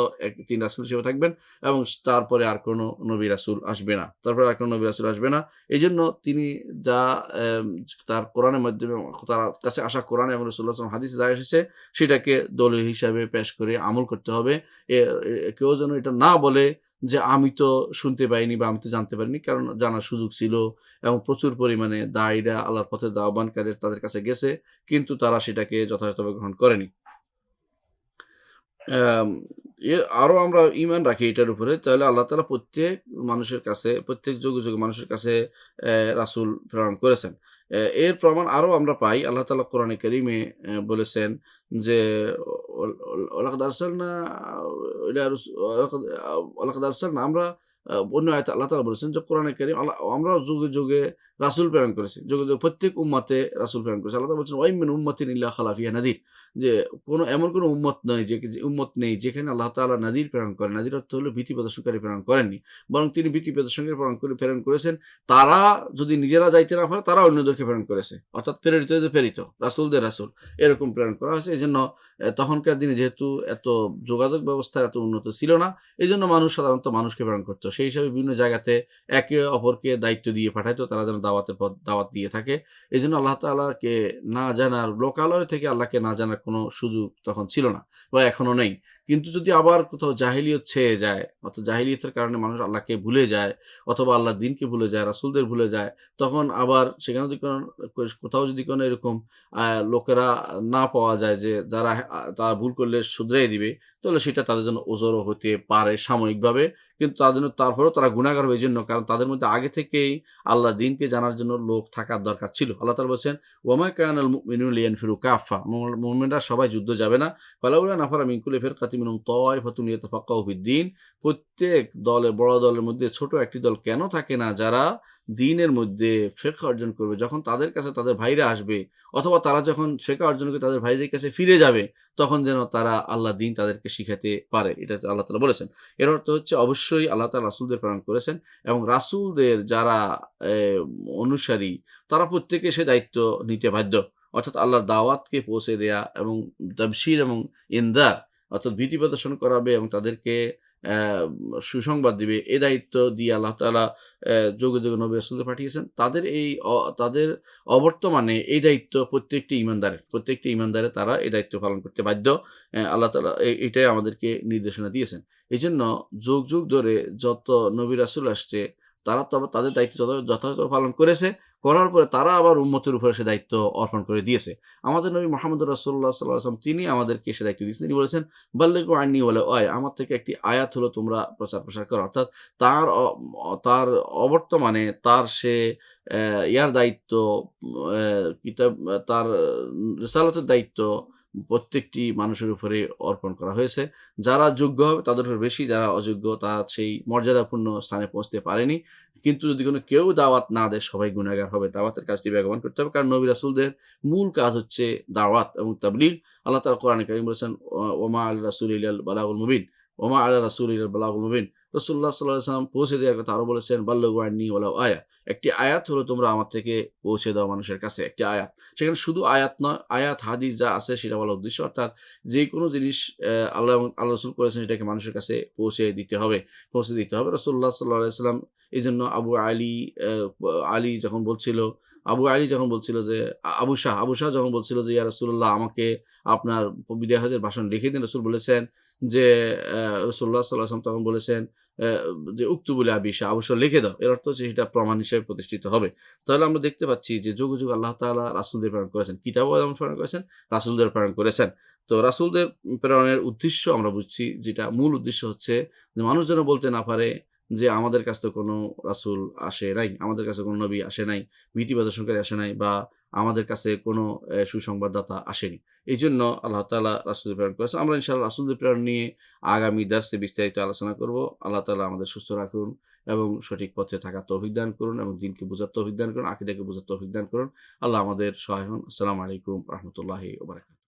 তিনি রাসূল হিসেবে থাকবেন, এবং তারপরে আর কোনো নবী রাসূল আসবে না। তারপরে আর কোনো নবী রাসূল আসবে না। এজন্য তিনি যা তার কোরআনের মাধ্যমে তার কাছে আসা কোরআন এবং রাসূলুল্লাহ সাল্লাল্লাহু আলাইহি ওয়াসাল্লাম হাদিসে যা এসেছে সেটাকে দলিল হিসাবে পেশ করে আমল করতে হবে। এ এ কেউ যেন এটা না বলে যে আমি তো শুনতে পাইনি বা আমি তো জানতে পারিনি, কারণ জানার সুযোগ ছিল এবং প্রচুর পরিমাণে দায়ীরা আল্লাহর পথে আহ্বানকারী তাদের কাছে গেছে, কিন্তু তারা সেটাকে যথাযথভাবে গ্রহণ করেনি। আম আরো আমরা ঈমান রাখি এটার উপরে, তাহলে আল্লাহ তাআলা প্রত্যেক মানুষের কাছে, প্রত্যেক যুগে, যুগে মানুষের কাছে রাসূল প্রেরণ করেছেন। এর প্রমাণ আরো আমরা পাই। আল্লাহ তাআলা কোরআনে কারীমে বলেছেন যে ওয়ালাকাদ আরসালনা ইলা রাসূ ওয়ালাকাদ ওয়ালাকাদ আরসালনা, আমরা অন্য আয়াতে আল্লাহ তাআলা বলেছেন যে কোরআনে কারীম আমরা যুগে, যুগে রাসূল প্রেরণ করেছি। যুগে, যুগে প্রত্যেক উম্মতে রাসূল প্রেরণ করেছি। আল্লাহ তাআলা বলছেন ওয়া মিন উম্মাতিন ইল্লা খালা ফিহা নাযীর, যে এমন কোনো উম্মত নয় যে উম্মত নেই যেখানে আল্লাহ তাআলা নাযীর প্রেরণ করেন। নাযীর অর্থ হলো ভীতি প্রদর্শনকারী প্রেরণ করেননি। বরং তিনি ভীতি প্রদর্শনকারী প্রেরণ করেছেন। তারা যদি নিজেরা যাইতে না পারে, তারা অন্যদেরকে প্রেরণ করেছে। অর্থাৎ প্রেরিতদের প্রেরিত, রাসূলদের রাসূল, এরকম প্রেরণ করা হয়েছে। এজন্য তখনকার দিনে যেহেতু এত যোগাযোগ ব্যবস্থা এত উন্নত ছিল না, এজন্য মানুষ সাধারণত মানুষকে প্রেরণ করত। সেই হিসাবে বিভিন্ন জায়গাতে একে অপরকে দায়িত্ব দিয়ে পাঠাইতো, তারা যেন দাওয়াত দিয়ে থাকে। এজন্য আল্লাহ তাআলাকে না জানার, লোকালয় থেকে আল্লাহকে না জানার কোনো সুযোগ তখন ছিল না বা এখনো নেই। কিন্তু যদি আবার কোথাও জাহিলিয়ত ছেয়ে যায়, অর্থাৎ জাহিলিয়তের কারণে মানুষ আল্লাহকে ভুলে যায় অথবা আল্লাহর দ্বীনকে ভুলে যায়, রাসূলদের ভুলে যায়, তখন আবার সেখানে যদি কোথাও যদি কোনো এরকম লোকেরা না পাওয়া যায় যে যারা তারা ভুল করলে শুধরাই দিবে, তাহলে সেটা তাদের জন্য ওজরও হতে পারে সাময়িকভাবে। কিন্তু তার জন্য তারপরেও তারা গুনাহগার হবে এজন্য, কারণ তাদের মধ্যে আগে থেকেই আল্লাহর দ্বীনকে জানার জন্য লোক থাকার দরকার ছিল। আল্লাহ তাআলা বলছেন ওয়ামা কানাল মুমিনুনা লিয়ানফিরু কাফা, মুমিনরা সবাই যুদ্ধ যাবে না। ফালাউলা নাফারা মিন কুল্লি ফিরকাতিন মিনহুম তায়ফাতুন লিয়াতাফাক্কাহু ফিদ-দীন, প্রত্যেক দলে, বড় দলের মধ্যে ছোট একটি দল কেন থাকে না যারা দ্বীনের মধ্যে ফিকহ অর্জন করবে। যখন তাদের কাছে তাদের ভাইরা আসবে অথবা তারা যখন ফিকহ অর্জন করে তাদের ভাইদের কাছে ফিরে যাবে, তখন যেন তারা আল্লাহর দ্বীন তাদেরকে শিখাতে পারে। এটা আল্লাহ তাআলা বলেছেন। এর অর্থ হচ্ছে অবশ্যই আল্লাহ তাআলা রাসূলদের প্রেরণ করেছেন এবং রাসূলদের যারা এ অনুসারী, তারা প্রত্যেকে সে দায়িত্ব নিতে বাধ্য। অর্থাৎ আল্লাহর দাওয়াতকে পৌঁছে দেয়া এবং তাবশীর এবং ইনযার, অর্থাৎ ভীতি প্রদর্শন করাবে এবং তাদেরকে অ্যা সুসংবাদ দিবে। এ দায়িত্ব দিয়ে আল্লাহ তাআলা যুগে, যুগে নবী রাসূলদের পাঠিয়েছেন। তাদের অবর্তমানে এই দায়িত্ব প্রত্যেকটি ঈমানদারের তারা এই দায়িত্ব পালন করতে বাধ্য। আল্লাহ তাআলা এটাই আমাদেরকে নির্দেশনা দিয়েছেন। এজন্য যুগ, যুগ ধরে যত নবী রাসূল আসছে, তারা তো আবার তাদের দায়িত্ব যথাযথভাবে পালন করেছে। করার পরে তারা আবার উম্মতের উপরে সে দায়িত্ব অর্পণ করে দিয়েছে। আমাদের নবী মুহাম্মদুর রাসূলুল্লাহ সাল্লাল্লাহু আলাইহি ওয়াসাল্লাম, তিনি আমাদেরকে সে দায়িত্ব দিয়েছেন। তিনি বলেছেন, "বাল্লিগু আন্নী ওয়ালাউ আয়া", আমার থেকে একটি আয়াত হলো তোমরা প্রচার-প্রসার করো। অর্থাৎ তার তার অবর্তমানে তার সে ইয়ার দায়িত্ব, অ্যা কিতাব, তার রিসালাতের দায়িত্ব প্রত্যেকটি মানুষের উপরে অর্পণ করা হয়েছে। যারা যোগ্য হবে তাদের উপর বেশি, যারা অযোগ্য তারা সেই মর্যাদাপূর্ণ স্থানে পৌঁছতে পারেনি। কিন্তু যদি কেউ দাওয়াত না দেয়, সবাই গুনাহগার হবে। দাওয়াতের কাজটি বেগবান করতে হবে। কারণ নবী রাসূলদের মূল কাজ হচ্ছে দাওয়াত এবং তাবলীগ। আল্লাহ তাআলা কোরআনে কারীম বলেছেন, ওমা আলা রাসূলি ইল্লাল বালাগুল মুবিন, ওমা আলা রাসূলি ইল্লাল বালাগুল মুবিন। রাসূলুল্লাহ সাল্লাল্লাহু আলাইহি ওয়াসাল্লাম পৌঁছে দেওয়ার কথা আরো বলেছেন, বাল্লিগু আন্নী ওয়ালাউ আয়া। একটি আয়াত হলো তোমরা আমার থেকে পৌঁছে দাও মানুষের কাছে, একটি আয়াত। সেখানে শুধু আয়াত নয়, আয়াত হাদিস যা আছে সেটা বলার উদ্দেশ্য, অর্থাৎ যেকোনো জিনিস আল্লাহ এবং আল্লাহ রাসূল করেছেন সেটাকে মানুষের কাছে পৌঁছে দিতে হবে। রাসূলুল্লাহ সাল্লাল্লাহু আলাইহি ওয়াসাল্লাম এজন্য আবু আলী যখন বলছিল যে আবু শাহ যখন বলছিল যে, ইয়া রাসূলুল্লাহ, আমাকে আপনার বিদায় হজের ভাষণ লিখে দিন। রাসূল বলেছেন যে, রাসূলুল্লাহ সাল্লাল্লাহু আলাইহি ওয়াসাল্লাম তখন বলেছেন যে, উক্তুবু লি আবি শাহ, আবু শাহ লিখে দাও। এর অর্থ হচ্ছে সেটা প্রমাণ হিসেবে প্রতিষ্ঠিত হবে। তাহলে আমরা দেখতে পাচ্ছি যে যুগে, যুগে আল্লাহ তাআলা রাসূলদের প্রেরণ করেছেন। কিতাবও যেমন প্রেরণ করেছেন, রাসূলদের প্রেরণ করেছেন। তো রাসূলদের প্রেরণের উদ্দেশ্য আমরা বুঝছি, যেটা মূল উদ্দেশ্য হচ্ছে যে মানুষ যেন বলতে না পারে যে আমাদের কাছে তো কোনো রাসূল আসে নাই, আমাদের কাছে কোনো নবী আসে নাই, ভীতি প্রদর্শনকারী আসে নাই, বা আমাদের কাছে কোনো সুসংবাদদাতা আসেনি। এইজন্য আল্লাহ তাআলা রাসূলদের প্রেরণ করেছেন। আমরা ইনশাআল্লাহ রাসূলদের প্রেরণ নিয়ে আগামী দার্সে বিস্তারিত আলোচনা করব। আল্লাহ তাআলা আমাদের সুস্থ রাখুন এবং সঠিক পথে থাকার তৌফিক দান করুন এবং দ্বীনকে বুঝার তৌফিক দান করুন, আকীদাকে বুঝার তৌফিক দান করুন। আল্লাহ আমাদের সহায় হন। আসসালামু আলাইকুম ওয়া রাহমাতুল্লাহি ওয়া বারাকাতুহু।